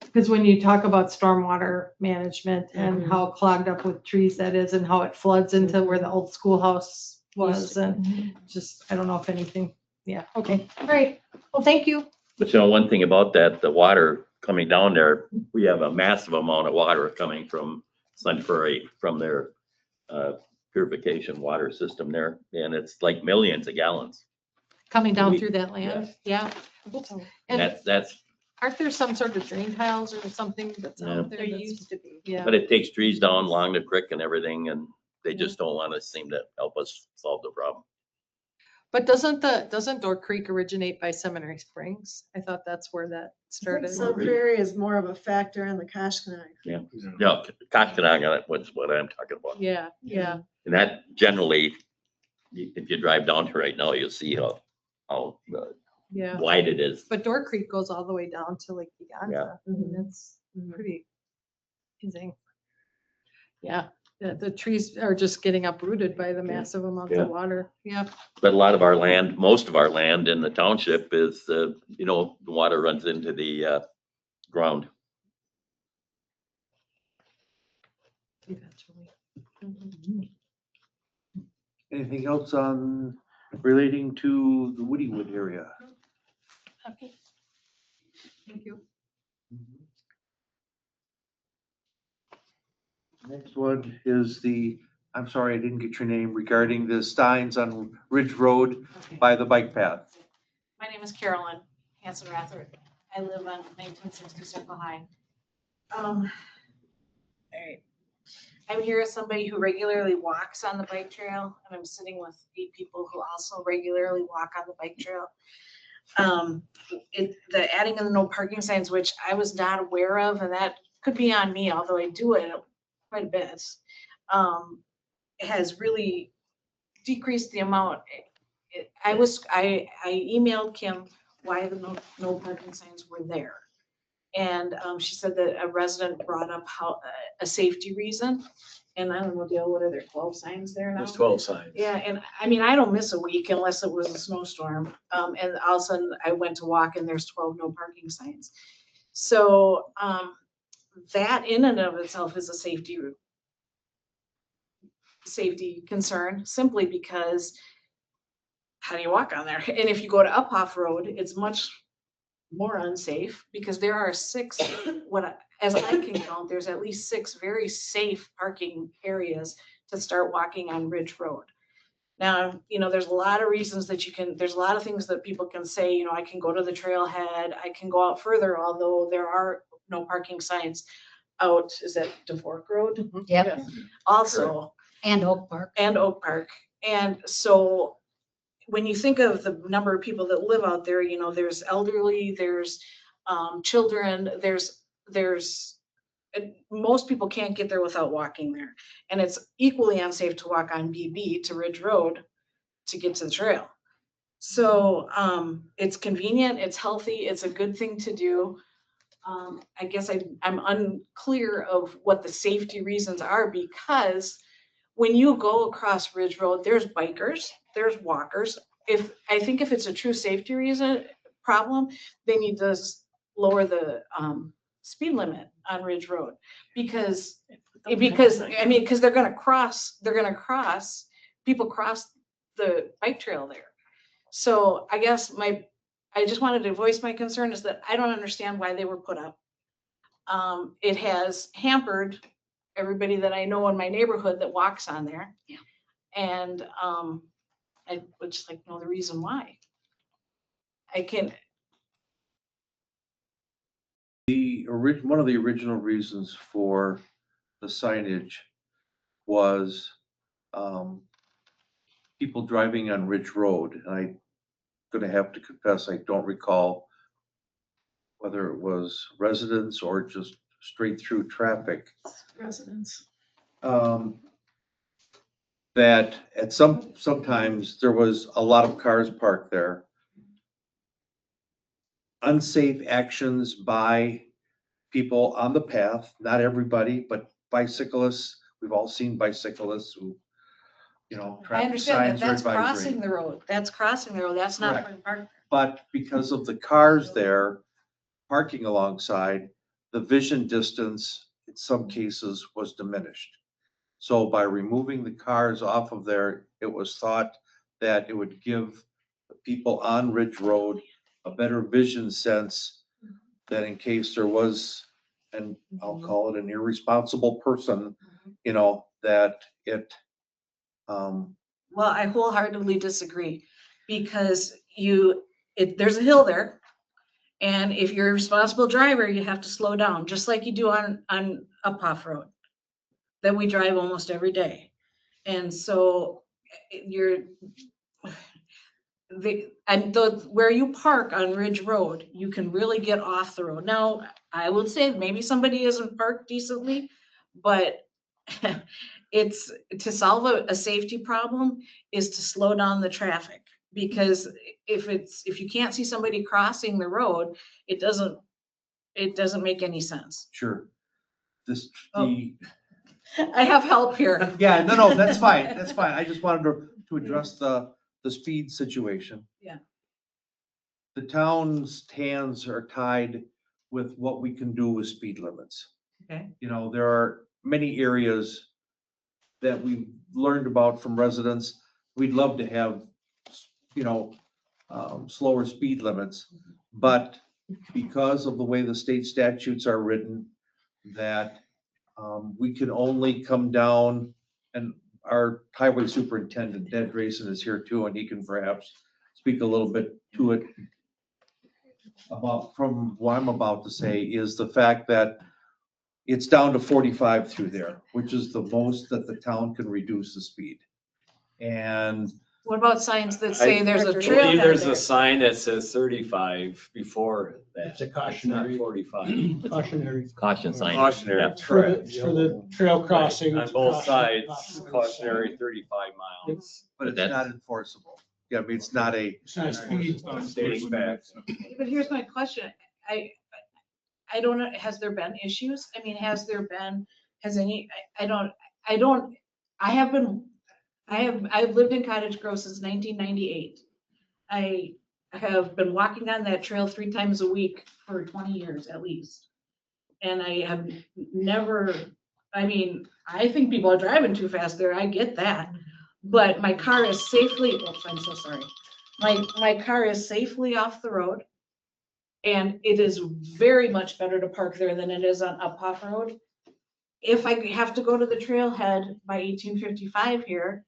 Because when you talk about stormwater management and how clogged up with trees that is and how it floods into where the old schoolhouse was and just, I don't know if anything, yeah, okay, all right. Well, thank you. But you know, one thing about that, the water coming down there, we have a massive amount of water coming from Sun Prairie, from their purification water system there. And it's like millions of gallons. Coming down through that land, yeah. Oops. And That's, aren't there some sort of drain tiles or something that's Yeah. out there? There used to be. Yeah. but it takes trees down along the creek and everything, and they just don't want to seem to help us solve the problem. But doesn't Door Creek originate by Seminary Springs? I thought that's where that started. Sun Prairie is more of a factor in the Koshkonong. Yeah, Koshkonong, that's what I'm talking about. Yeah, yeah. And that generally, if you drive down to right now, you'll see how Yeah. wide it is. But Door Creek goes all the way down to Lake Beganta. And it's pretty amazing. Yeah, the trees are just getting uprooted by the massive amounts Yeah. of water. Yeah. But a lot of our land, most of our land in the township is, the water runs into the ground. Eventually. Anything else on relating to the Woodywood area? Okay. Thank you. Next one is I'm sorry, I didn't get your name, regarding the signs on Ridge Road by the bike path. My name is Carolyn Hanson Rathert. I live on 1960 Circle High. All right. I'm here as somebody who regularly walks on the bike trail, and I'm sitting with 8 people who also regularly walk on the bike trail. The adding of the no parking signs, which I was not aware of, and that could be on me, although I do it quite a bit, has really decreased the amount. I emailed Kim why the no parking signs were there. And she said that a resident brought up how, a safety reason. And I don't know, Dale, what are there, 12 signs there now? There's 12 signs. Yeah, and I mean, I don't miss a week unless it was a snowstorm. And all of a sudden I went to walk and there's 12 no parking signs. So that in and of itself is a safety concern, simply because how do you walk on there? And if you go to Uphoff Road, it's much more unsafe because there are 6, as I can count, there's at least 6 very safe parking areas to start walking on Ridge Road. Now, you know, there's a lot of reasons that there's a lot of things that people can say, you know, I can go to the trailhead, I can go out further, although there are no parking signs out, is that DeFork Road? Yep. Also. And Oak Park. And Oak Park. And so when you think of the number of people that live out there, you know, there's elderly, there's children, there's most people can't get there without walking there. And it's equally unsafe to walk on BB to Ridge Road to get to the trail. So it's convenient, it's healthy, it's a good thing to do. I guess I'm unclear of what the safety reasons are, because when you go across Ridge Road, there's bikers, there's walkers. I think if it's a true safety problem, they need to lower the speed limit on Ridge Road, because I mean, because they're gonna cross, people cross the bike trail there. So I guess I just wanted to voice my concern is that I don't understand why they were put up. It has hampered everybody that I know in my neighborhood that walks on there. Yeah. And I would just like to know the reason why. One of the original reasons for the signage was people driving on Ridge Road. And I'm gonna have to confess, I don't recall whether it was residents or just straight through traffic. Residents. That at sometimes there was a lot of cars parked there. Unsafe actions by people on the path, not everybody, but bicyclists. We've all seen bicyclists who, you know, I traffic understand that signs are that's advisory. crossing the road. That's crossing the road. That's not Correct. parked. But because of the cars there parking alongside, the vision distance in some cases was diminished. So by removing the cars off of there, it was thought that it would give the people on Ridge Road a better vision sense, that in case there was, and I'll call it an irresponsible person, you know, that it, Well, I wholeheartedly disagree, because there's a hill there. And if you're a responsible driver, you have to slow down, just like you do on Uphoff Road that we drive almost every day. And so where you park on Ridge Road, you can really get off the road. Now, I would say maybe somebody isn't parked decently, but it's to solve a safety problem is to slow down the traffic. Because if you can't see somebody crossing the road, it doesn't make any sense. sure. I have help here. Yeah, no, that's fine, that's fine. I just wanted to address the speed situation. Yeah. The town's hands are tied with what we can do with speed limits. Okay. You know, there are many areas that we've learned about from residents. We'd love to have, you know, slower speed limits, but because of the way the state statutes are written, that we can only come down, and our highway superintendent, Ned Grayson, is here too, and he can perhaps speak a little bit to it about, from what I'm about to say, is the fact that it's down to 45 through there, which is the most that the town can reduce the speed. And What about signs that say there's a I trail? believe there's a sign that says 35 before that. It's a Not cautionary. 45. Cautionary. Caution sign. Cautionary. Yeah. For the trail crossing. On it's a both caution- sides, cautionary 35 miles. but it's That's- not enforceable. Yeah, I mean, it's not a, It's not speed. Stating facts. But here's my question. I don't know, has there been issues? I mean, has any, I've lived in Cottage Grove since 1998. I have been walking on that trail 3 times a week for 20 years at least. And I have never, I mean, I think people are driving too fast there. I get that. But my car is safely, oops, I'm so sorry. My car is safely off the road. And it is very much better to park there than it is on Uphoff Road. If I have to go to the trailhead by 1855 here,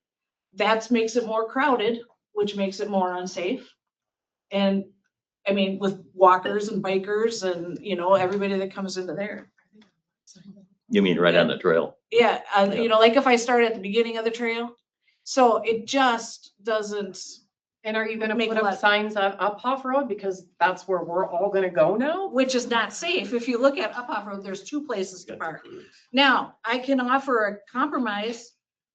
that makes it more crowded, which makes it more unsafe. And I mean, with walkers and bikers and, you know, everybody that comes into there. You mean right on the trail? Yeah, you know, like if I start at the beginning of the trail. So it just doesn't. And are you gonna Make put a up lot- signs on Uphoff Road? Because that's where we're all gonna go now? Which is not safe. If you look at Uphoff Road, there's 2 places to park. Now, I can offer a compromise.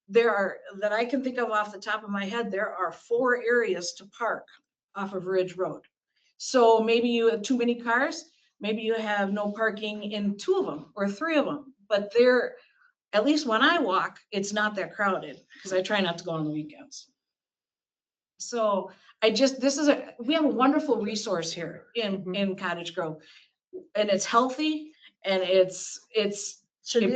That I can think of off the top of my head, there are 4 areas to park off of Ridge Road. So maybe you have too many cars, maybe you have no parking in 2 of them or 3 of them, but at least when I walk, it's not that crowded because I try not to go on the weekends. So we have a wonderful resource here in Cottage Grove, and it's healthy and it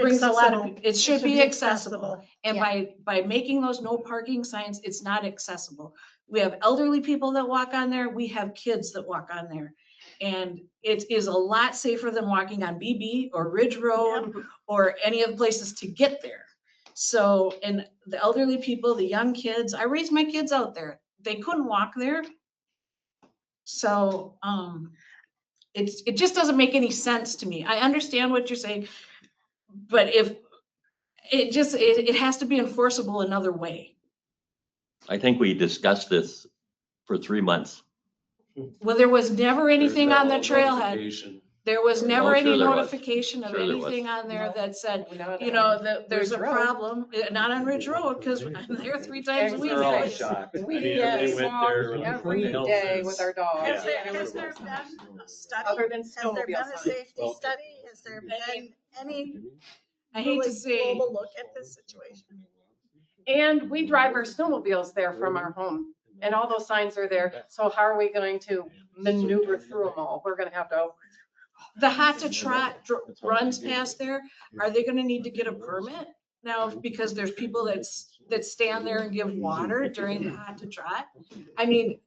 brings a lot of, it should be accessible. And by making those no parking signs, it's not accessible. We have elderly people that walk on there. We have kids that walk on there. And it is a lot safer than walking on BB or Ridge Road or any of the places to get there. So, and the elderly people, the young kids, I raised my kids out there. They couldn't walk there. So, it just doesn't make any sense to me. I understand what you're saying, but if it has to be enforceable another way. I think we discussed this for 3 months. Well, there was never anything on the trailhead. There was never any notification of anything on there that said, you know, that there's a problem, not on Ridge Road, because I'm there 3 times a week. They're all shocked. We get swamped every day with our dogs. Has there been a study? Other than Has there been a snowmobile safety signs. study? Has there been any? I hate to really say. global look at this situation. And we drive our snowmobiles there from our home and all those signs are there. So how are we going to maneuver through them all? We're gonna have to. The Hot to Trot runs past there, are they gonna need to get a permit now because there's people that stand there and give water during the Hot to Trot? I mean,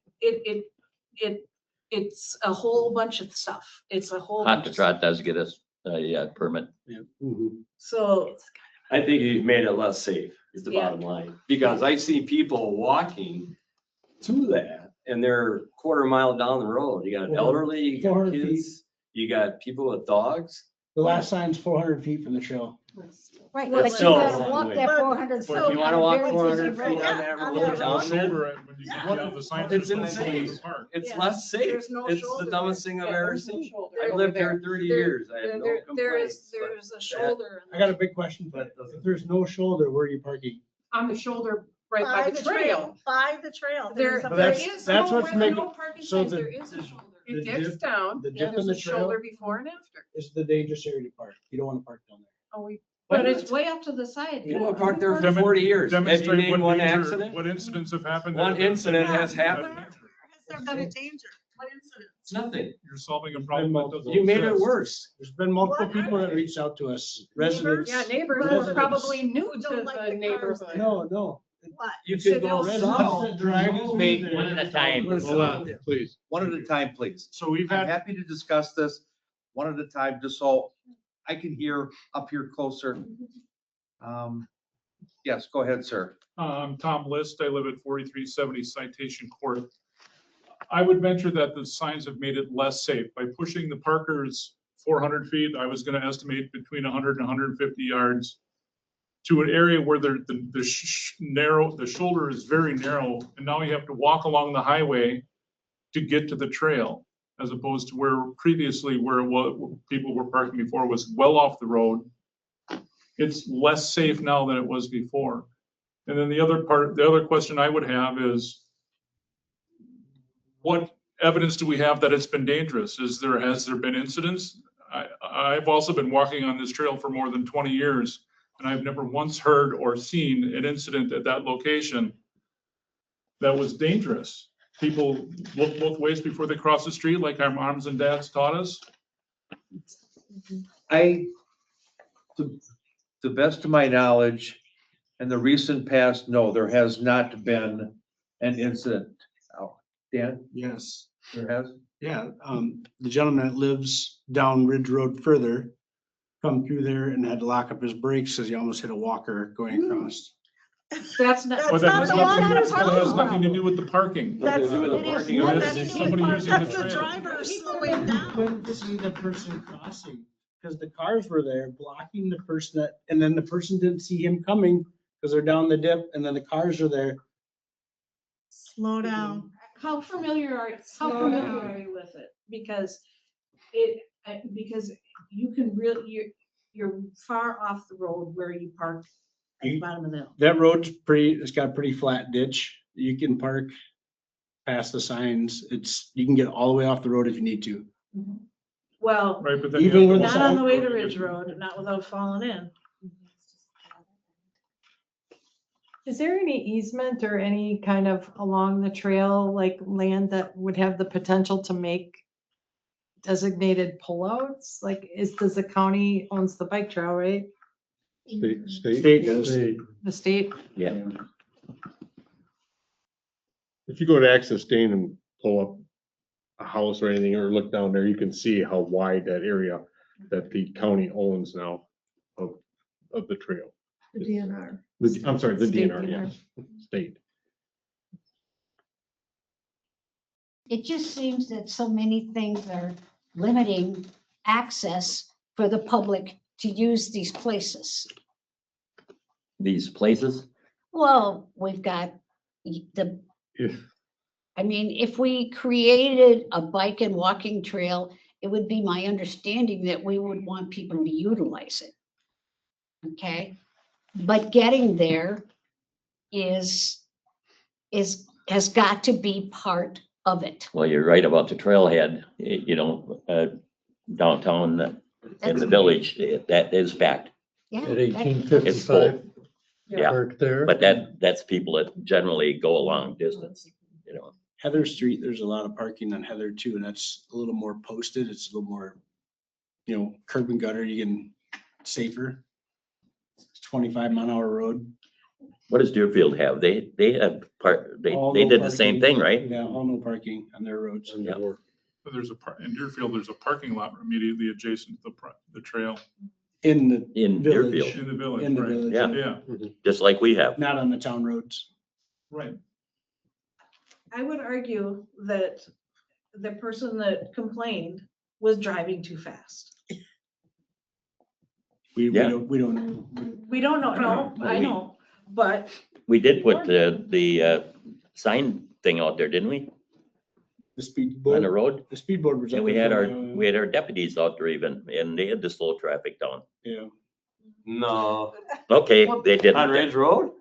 it's a whole bunch of stuff. It's a whole. Hot bunch to of Trot does get us a permit. So. I think you made it less safe is the Yeah. bottom line, because I see people walking to that and they're 1/4 mile down the road. You got elderly, you got 400 feet. kids, you got people with dogs. The last sign's 400 feet from the trail. Right, That's but you still a gotta long walk way. that 400 feet. But if you wanna walk on a 400 very feet busy on road. that road Yeah. down there, It's it's insane. It's Yeah. less safe. There's no It's shoulder the dumbest thing I've there. ever There's no seen. shoulder I've over lived there. here 30 years. I have no There's complaints. a shoulder. I got a big question, but if there's no shoulder, where are you parking? On the shoulder right by the trail. By the trail. There But that's- is that's no, what's where there are making- no parking so signs, the- there is a shoulder. the It dips dip- down the and dip in there's a the trail- shoulder before and after. It's the dangerous area to park. You don't want to park down there. Oh, we. But it's way up to the side. People have parked there for 40 years. Have you Demonstrate named what one danger- accident? What incidents have happened? One there? incident has happened. Has there been a danger? What incident? It's nothing. You're solving a problem that doesn't You made it exist. worse. There's been multiple What? people that reached out to us, residents. Yeah, neighbors Residents. were probably new Who to don't like the the cars neighborhood. No. What? You could go Residents south. that drive through there. One at a time. Hold on, please. One at a time, please. So we've I'm had, happy to discuss this one at a time, just so I can hear up here closer. Yes, go ahead, sir. I'm Tom List. I live at 4370 Citation Court. I would venture that the signs have made it less safe by pushing the parkers 400 feet. I was going to estimate between 100 and 150 yards to an area where the shoulder is very narrow, and now you have to walk along the highway to get to the trail, as opposed to where previously where people were parking before was well off the road. It's less safe now than it was before. And then the other question I would have is, what evidence do we have that it's been dangerous? Has there been incidents? I've also been walking on this trail for more than 20 years, and I've never once heard or seen an incident at that location that was dangerous. People look both ways before they cross the street, like our moms and dads taught us. To the best of my knowledge, in the recent past, no, there has not been an incident. Oh, Dan, Yes, there has? yeah, the gentleman that lives down Ridge Road further, come through there and had to lock up his brakes because he almost hit a walker going across. That's not. But that has the one nothing, that that has nothing to do with the parking. That's- Nothing to do with the parking. Well, It's that's- somebody using the That's the trail. driver slowing You down. couldn't see the person crossing because the cars were there blocking the person that, and then the person didn't see him coming because they're down the dip and then the cars are there. Slow down. How familiar are you with it? Because because you can really, you're far off the road where you park at the bottom of the hill. That road's it's got a pretty flat ditch. You can park past the signs. You can get all the way off the road if you need to. Well, Right, but then. Even you have with to not on walk the way to road. Ridge Road, not without falling in. Is there any easement or any kind of along the trail, like land that would have the potential to make designated pullouts? Like, does the county owns the bike trail, right? State does. The state? Yeah. If you go to Access Dane and pull up a house or anything, or look down there, you can see how wide that area that the county owns now of the trail. The DNR. I'm sorry, the State DNR, yes, state. It just seems that so many things are limiting access for the public to use these places. These places, Well, we've got the, If, I mean, if we created a bike and walking trail, it would be my understanding that we would want people to utilize it. Okay, but getting there has got to be part of it. well, you're right about the trailhead, downtown in the village, that is fact. Yeah. At that- 1855, Yeah, parked there. but that's people that generally go a long distance, Heather Street, there's a lot of parking on Heather too, and that's a little more posted. It's a little more, curb and gutter, you can safer. It's 25-mile-an-hour road. What does Deerfield have? They have All they no did the same parking. thing, right? Yeah, all no parking on their roads. Yeah. But in Deerfield, there's a parking lot immediately adjacent to the trail In the In village. Deerfield, in the village, In the right? village. Yeah. Yeah, just like we have. Not on the town roads. right. I would argue that the person that complained was driving too fast. We Yeah. don't know. We don't know, no, I know, but We did put the sign thing out there, didn't we? The speed On the board, road? the speed board was. And up we there had for our, a while. we had our deputies out there even, and they had to slow traffic down. Yeah. No, Okay, they did. on Ridge Road?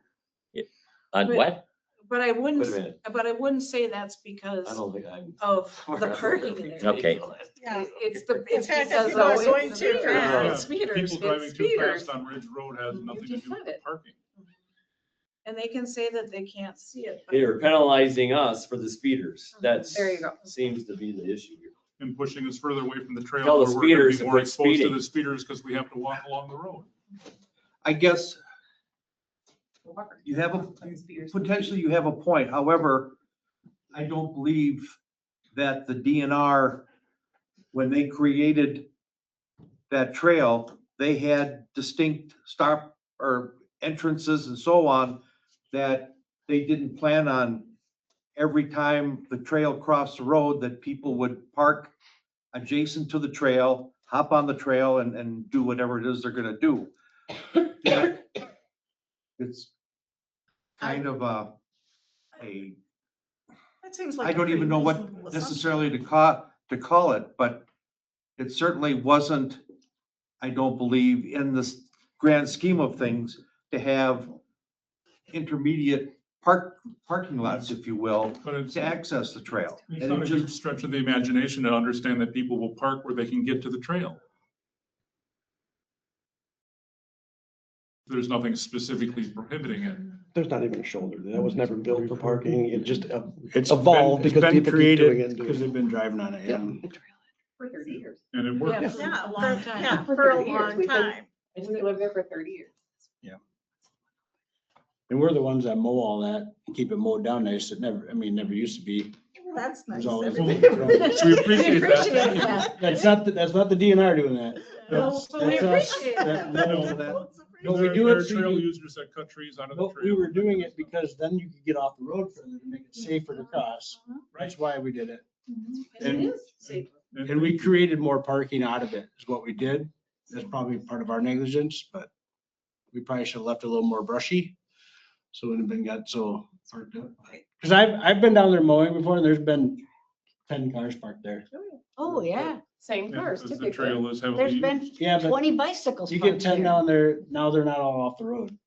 On But- what? But I wouldn't, Wait a minute. but I wouldn't say that's because I don't think I'm. of the parking there. Okay. Yeah. It's the, In it's fact, because people are of, going it's too fast. it's speeders, People driving it's too speeders. fast on Ridge Road has nothing to just do with said the it. parking. And they can say that they can't see it. but- They are penalizing us for the speeders. That's. There you go. Seems to be the issue here. And pushing us further away from the trail. Tell the where we're gonna be speeders to more quit exposed to speeding. the speeders because we have to walk along the road. I guess you have potentially you have a point. However, I don't believe that the DNR, when they created that trail, they had distinct stop or entrances and so on that they didn't plan on every time the trail crossed the road that people would park adjacent to the trail, hop on the trail and do whatever it is they're gonna do. It's kind of a That seems like. I a don't even pretty know what reasonable assumption. necessarily to call it, but it certainly wasn't, I don't believe, in the grand scheme of things, to have intermediate parking lots, if you will, But it's, to access the trail. it's And not it a huge just, stretch of the imagination to understand that people will park where they can get to the trail. there's nothing specifically prohibiting it. There's not even a shoulder. That was never built for parking. It just It's evolved been- because it's been people keep doing it created and doing because it. they've been driving on it. Yeah. For 30 years. And it works. Yeah, A long time. yeah, for a long We've been- time. I think they lived there for 30 years. And we're the ones that mow all that, and keep it mowed down nice. It never, I mean, never used to be. That's It nice. was always- We appreciate that. That's not, that's not the DNR doing that. No, That's- but we that's us. appreciate That- that. no, No, we There do there it. are so trail you- users that cut trees out of the But we trail. were doing it because then you could get off the road further to make it safer to cross. That's why we did it. And it is safer. And we created more parking out of it is what we did. That's probably part of our negligence, but we probably should have left it a little more brushy. So it wouldn't have been got so parked up. Cause I've been down there mowing before and there's been 10 cars parked there. Oh, yeah. Same Yeah, cars because the typically. trail is There's heavily been used. Yeah, but 20 bicycles you get parked 10 there. down there, now they're not all off the road.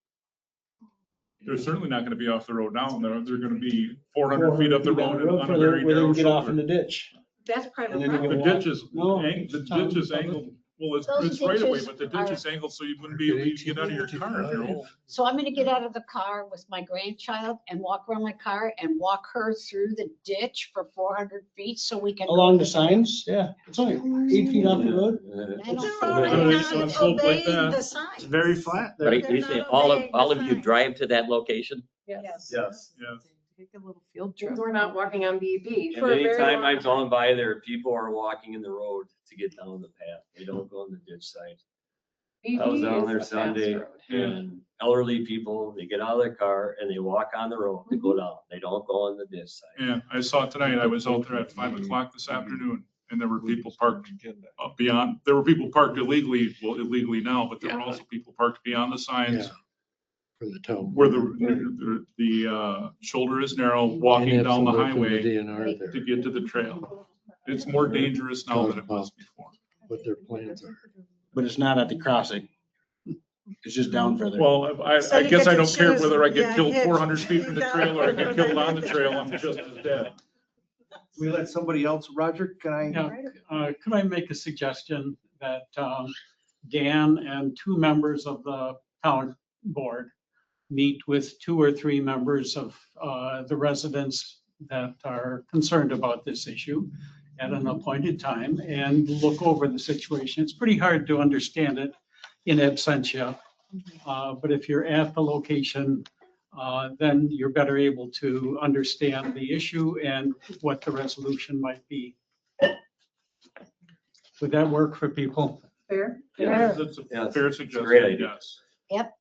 They're certainly not gonna be off the road now. They're gonna be 400 feet up the road and on a Where very they narrow can get off in the shoulder. ditch. That's private And then you property. The can ditch is, No, the ditch is angled, well, Those it's right away, ditches but the ditch are- is angled so you wouldn't be able to get out of your car if you're old. So I'm gonna get out of the car with my grandchild and walk around my car and walk her through the ditch for 400 feet so we can. go Along to the signs, yeah, it's only 8 feet off the road. I don't They're think on that's slope like Obeying that. the signs. It's very flat But there. you say all of you drive to that location? Yes. Yes. Yeah. Take a little field trip. We're not walking on BB And for a very anytime long I've gone by there, people are walking in the road to get down the path. They don't go on the ditch side. I was down there Sunday and elderly people, they get out of their car and they walk on the road to go down. They don't go on the ditch side. Yeah, I saw it tonight. I was out there at 5 o'clock this afternoon and there were people parked up beyond, there were people parked illegally, well, illegally now, but there were also people parked beyond the signs Yeah. For the town. where the shoulder is narrow, walking down the highway DNR there, to get to the trail. It's more dangerous now than it was before. what their plans are. But it's not at the crossing. It's just down further. Well, I So you guess get I to don't care choose- whether I get yeah, killed hitch. 400 feet from the trail or I get killed on the trail. I'm just as dead. We let somebody else, Roger, can I? Yeah, could I make a suggestion that Dan and 2 members of the town board meet with 2 or 3 members of the residents that are concerned about this issue at an appointed time and look over the situation. It's pretty hard to understand it in absentia. But if you're at the location, then you're better able to understand the issue and what the resolution might be. Would that work for people? fair. That's a Yeah, fair it's a great suggestion, idea. yes. Yep.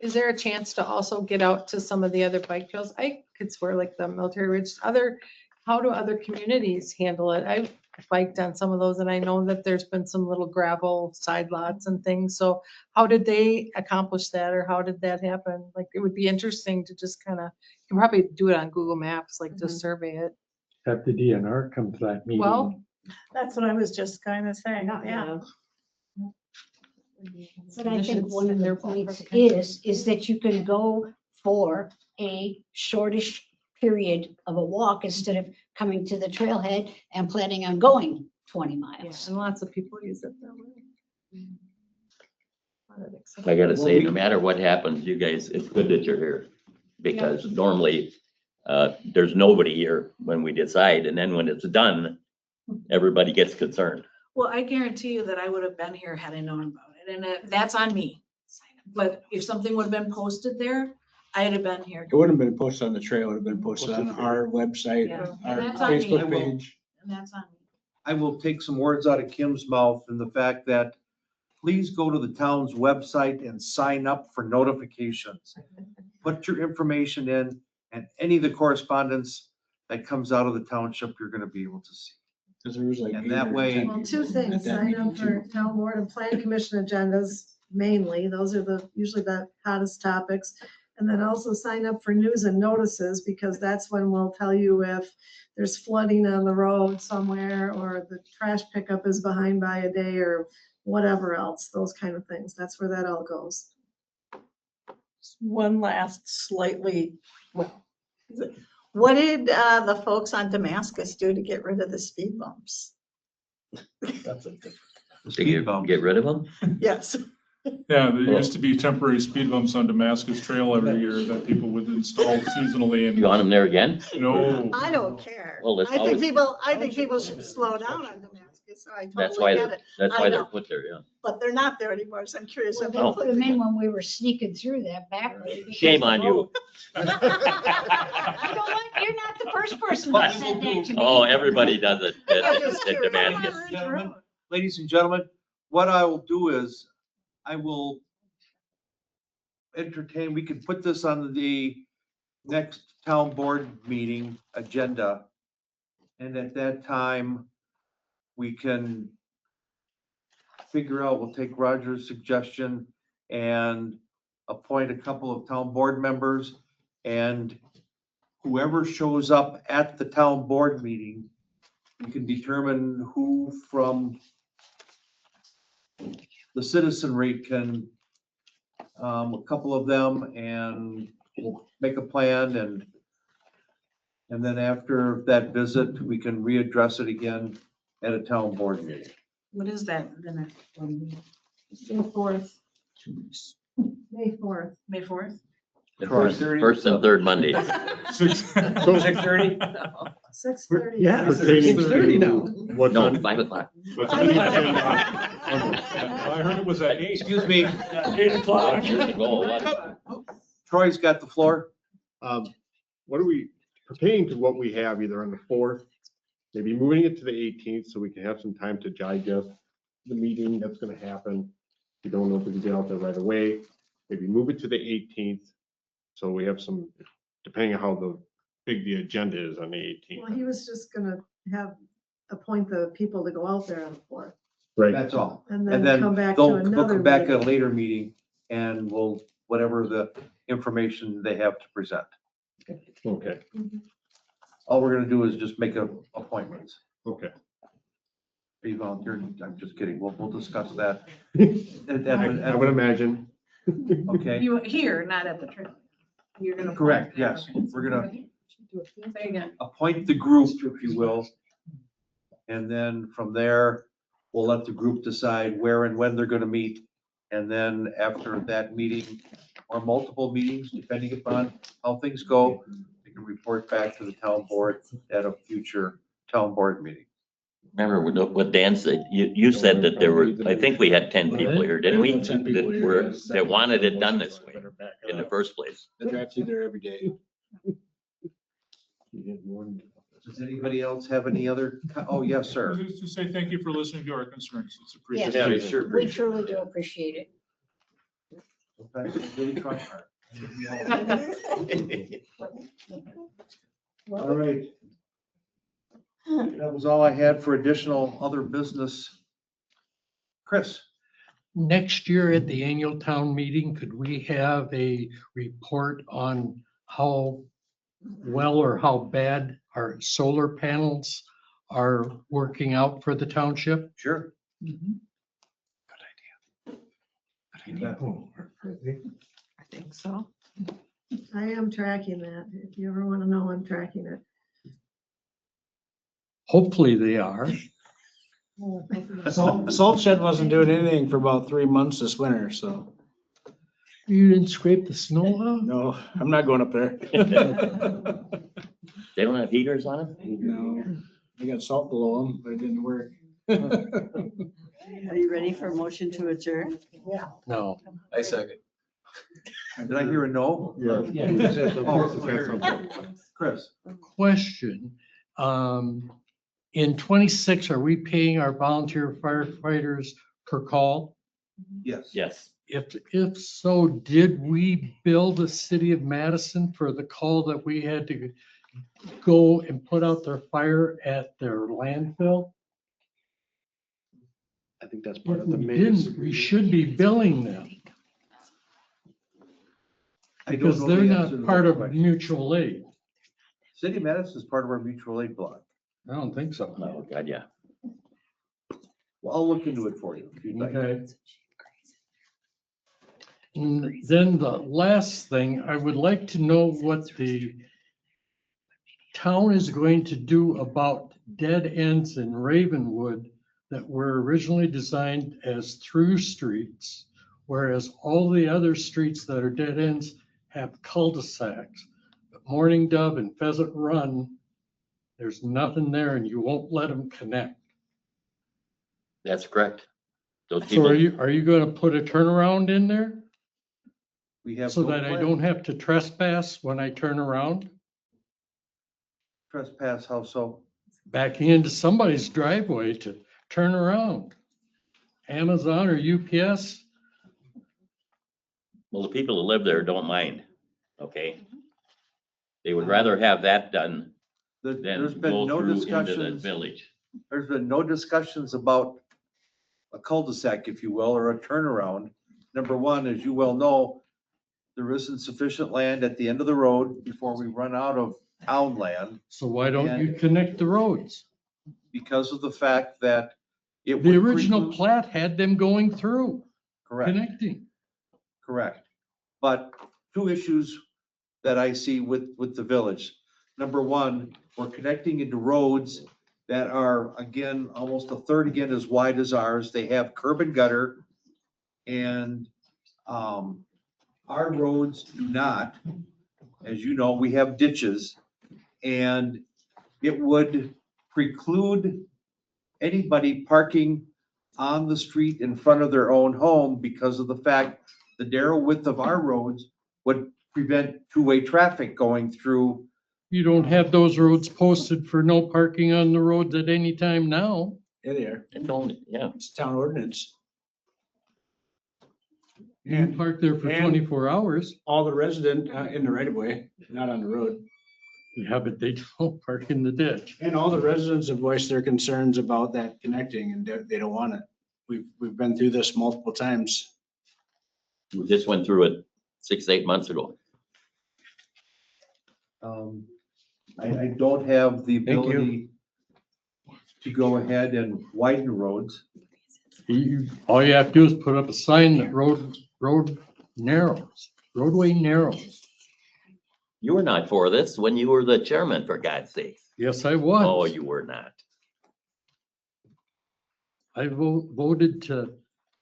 Is there a chance to also get out to some of the other bike trails? I could swear like the Military Ridge, how do other communities handle it? I've biked on some of those and I know that there's been some little gravel side lots and things. So how did they accomplish that or how did that happen? Like, it would be interesting to just kind of, you can probably do it on Google Maps, like just survey it. Have the DNR come to that meeting. Well, That's what I was just kind of saying, yeah. But I think one of the points is that you can go for a shortish period of a walk instead of coming to the trailhead and planning on going 20 yeah, miles. and lots of people use it that way. I gotta say, no matter what happens, you guys, it's good that you're here. Because normally, there's nobody here when we decide, and then when it's done, everybody gets concerned. Well, I guarantee you that I would have been here had I known about it, and that's on me. But if something would have been posted there, I'd have been here. It wouldn't have been posted on the trail, it would have been posted on our website, Yeah. our And that's on me. Facebook page. And that's on me. I will take some words out of Kim's mouth in the fact that please go to the town's website and sign up for notifications. Put your information in and any of the correspondence that comes out of the township, you're gonna be able to see. Because there was like. And 8 that or way- 10 Well, 2 people things, at that sign meeting up for too. town board and plan commission agendas mainly. Those are usually the hottest topics. And then also sign up for news and notices because that's when we'll tell you if there's flooding on the road somewhere or the trash pickup is behind by a day or whatever else, those kind of things. That's where that all goes. One last slightly, well, what did the folks on Damascus do to get rid of the speed bumps? To get rid of them? Yes. Yeah, there used to be temporary speed bumps on Damascus Trail every year that people would install seasonally and. You want them there again? No. I don't care. Well, it's I think always- people should slow down on Damascus, so I That's why, totally get it. that's I why they're know. put there, yeah. But they're not there anymore, so I'm curious if they Oh. put I them mean, in. when we were sneaking through that back way. because Shame the on you. road- You know what? You're not the first person that said that to me. Oh, everybody does it I'm at just at curious. Damascus. Gentlemen, ladies and gentlemen, what I will do is I will entertain, we can put this on the next town board meeting agenda. And at that time, we can figure out, we'll take Roger's suggestion and appoint a couple of town board members. And whoever shows up at the town board meeting, we can determine who from the citizenry can, a couple of them, and we'll make a plan, and then after that visit, we can readdress it again at a town board meeting. What is that, the next one? May 4th. May 4th. May 4th? The first and third Monday. 6:30? 6:30. Yeah, it's 6:30 now. What No, time? 5 o'clock. I heard it was at 8. Excuse me, 8 o'clock. Years ago, what? Troy's got the floor. What are we pertaining to what we have either on the 4th, maybe moving it to the 18th so we can have some time to digest the meeting that's gonna happen. We don't know if we can get out there right away. Maybe move it to the 18th. So we have some, depending on how big the agenda is on the Well, 18th. he was just gonna appoint the people to go out there on the 4th. Right. That's all. And And then then come back to they'll another come back at a meeting. later meeting and we'll, whatever the information they have to present. Okay, All we're gonna do is just make appointments. okay. Are you volunteering? I'm just kidding. We'll discuss that. I would imagine. Okay, You here, not at the trail. You're gonna. correct, yes. We're gonna Say again. appoint the group, if you will. And then from there, we'll let the group decide where and when they're gonna meet. And then after that meeting, or multiple meetings, depending upon how things go, we can report back to the town board at a future town board meeting. Remember what Dan said? You said that there were, I think we had 10 people here, didn't we? That wanted it done this way in the first place. I drive through there every day. Does anybody else have any other, oh, yes, sir. Just to say thank you for listening to our concerns. It's Yes, appreciated. we truly do appreciate it. Sometimes we really try hard. All right. That was all I had for additional other business. Chris? Next year at the annual town meeting, could we have a report on how well or how bad our solar panels are working out for the township? Sure. I think so. I am tracking that. If you ever want to know, I'm tracking it. Hopefully they are. Salt shed wasn't doing anything for about 3 months this winter, so You didn't scrape the snow out? no, I'm not going up there. They don't have heaters on them? No, they got salt below them, but it didn't work. Are you ready for a motion to adjourn? Yeah. No. I second. Did I hear a no? Yeah. Oh, Chris? Question. In 26, are we paying our volunteer firefighters per call? Yes. Yes. If so, did we bill the city of Madison for the call that we had to go and put out their fire at their landfill? I think that's part If of the we main. didn't, we should be billing them I don't because know they're the answer to not that part of question. mutual aid. City of Madison is part of our mutual aid block. I don't think so. Oh, God, yeah. Well, I'll look into it for you if you'd like. Okay. And then the last thing, I would like to know what the town is going to do about dead ends in Ravenwood that were originally designed as through streets whereas all the other streets that are dead ends have cul-de-sacs. But Morning Dove and Pheasant Run, there's nothing there and you won't let them connect. That's correct. Those So people, are you gonna put a turnaround in there We have so no that I plan. don't have to trespass when I turn around? Trespass, how so? Backing into somebody's driveway to turn around. Amazon or UPS, well, the people who live there don't mind, okay? They would rather have that done There's than been go no through into the discussions, village. there's been no discussions about a cul-de-sac, if you will, or a turnaround. Number one, as you well know, there isn't sufficient land at the end of the road before we run out of town land so why don't you connect the roads? because of the fact that it The would original preclude- plat had them going through, Correct. connecting. Correct. But two issues that I see with the village. Number one, we're connecting into roads that are, again, almost a third again as wide as ours. They have curb and gutter. And, our roads do not. As you know, we have ditches. And it would preclude anybody parking on the street in front of their own home because of the fact the narrow width of our roads would prevent two-way traffic going through. You don't have those roads posted for no parking on the roads at any time now. Yeah, they are. It's only, yeah. It's town ordinance. You can park there for and- 24 hours. All the resident in the right of way, not on the road. Yeah, but they don't park in the ditch. And all the residents have voiced their concerns about that connecting and they don't want it. We've been through this multiple times. We just went through it 6, 8 months ago. I don't have the Thank you. ability to go ahead and widen roads. All you have to do is put up a sign that roadway narrows. You were not for this when you were the chairman, for God's sake. Yes, I was. Oh, you were not. I voted to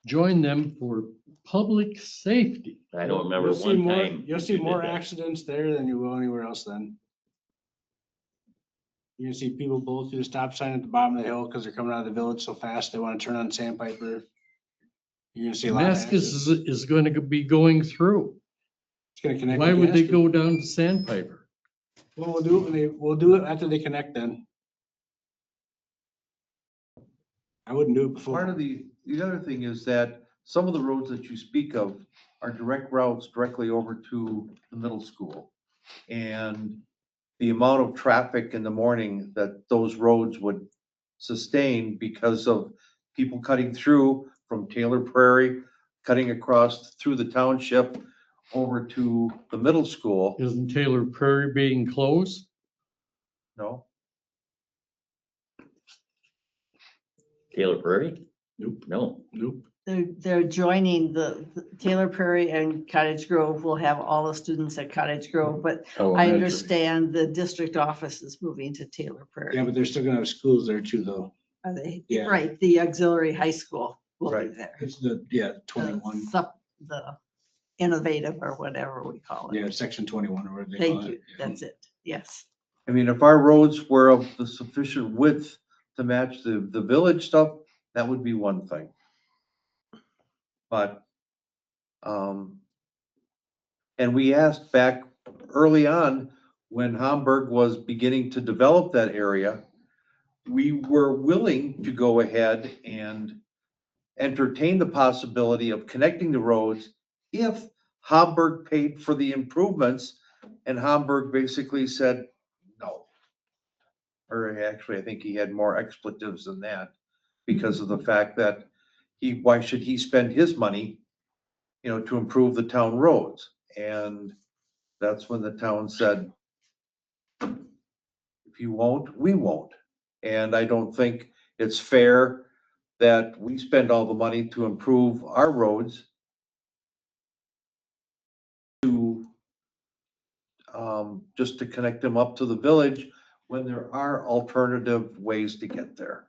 join them for public safety. I don't remember You'll see one more- time. You'll see you did more that. accidents there than you will anywhere else then. You can see people blow through the stop sign at the bottom of the hill because they're coming out of the village so fast, they want to turn on Sandpiper. You're gonna see a lot of Damascus accidents. is going to be going through. It's gonna connect. Why with would they Damascus. go down to Sandpiper? Well, we'll do it after they connect then. I wouldn't do it before. Part of the other thing is that some of the roads that you speak of are direct routes directly over to the middle school. And the amount of traffic in the morning that those roads would sustain because of people cutting through from Taylor Prairie, cutting across through the township over to the middle school. Isn't Taylor Prairie being closed? No, Taylor Prairie? Nope. No. Nope. They're joining the Taylor Prairie and Cottage Grove will have all the students at Cottage Grove, but I Elementary. understand the district office is moving to Taylor Prairie. Yeah, but they're still gonna have schools there too, though. Are they? Yeah. Right, the auxiliary high school will be Right. there. It's the, 21. The innovative or whatever we call it. Yeah, section 21 or whatever they call Thank it. you, that's it, yes. I mean, if our roads were of the sufficient width to match the village stuff, that would be one thing. But, and we asked back early on, when Hamburg was beginning to develop that area, we were willing to go ahead and entertain the possibility of connecting the roads if Hamburg paid for the improvements, and Hamburg basically said no. Or actually, I think he had more expletives than that because of the fact that why should he spend his money, to improve the town roads? And that's when the town said, if you won't, we won't. And I don't think it's fair that we spend all the money to improve our roads just to connect them up to the village when there are alternative ways to get there.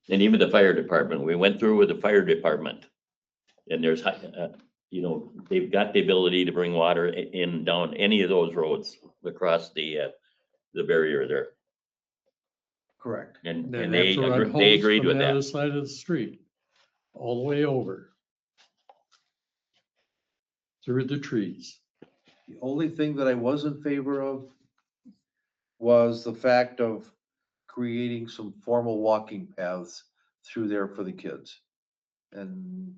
And even the fire department, we went through with the fire department. And there's, they've got the ability to bring water in down any of those roads across the barrier there. Correct. And Then they, have to run agre- they hose agreed from with the other that. side of the street, all the way over. Through the trees. The only thing that I was in favor of was the fact of creating some formal walking paths through there for the kids. And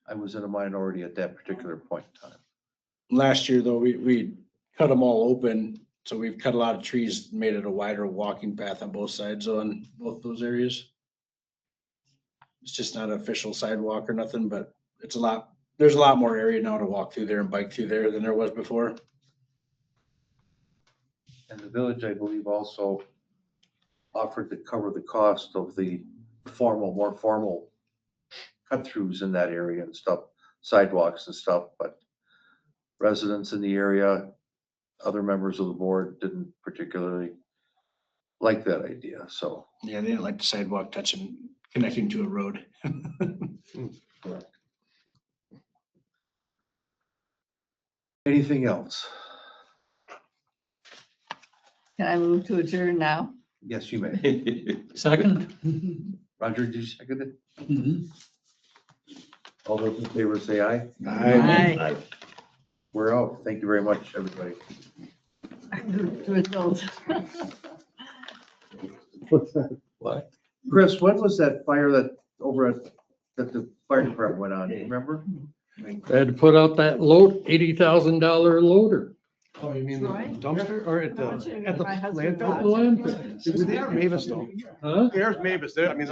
I was in a minority at that particular point in time. Last year though, we cut them all open. So we've cut a lot of trees, made it a wider walking path on both sides on both those areas. It's just not an official sidewalk or nothing, but there's a lot more area now to walk through there and bike through there than there was before. And the village, I believe, also offered to cover the cost of the more formal cut-throughs in that area and stuff, sidewalks and stuff, but residents in the area, other members of the board didn't particularly like that idea, so. Yeah, they didn't like the sidewalk touching, connecting to a road. Correct. Anything else? Can I move to adjourn now? Yes, you may. Second? Roger, did you second it? Mhm. All those in favor say aye. Aye. We're out. Thank you very much, everybody. I moved to adult. What's that? What? Chris, when was that fire that the fire department went on? Do you remember? They had to put out that $80,000 loader. Oh, you mean the Troy? dumpster or at the My husband landfill? bought it. It was there, Mavis though. Huh? There's Mavis there. I mean,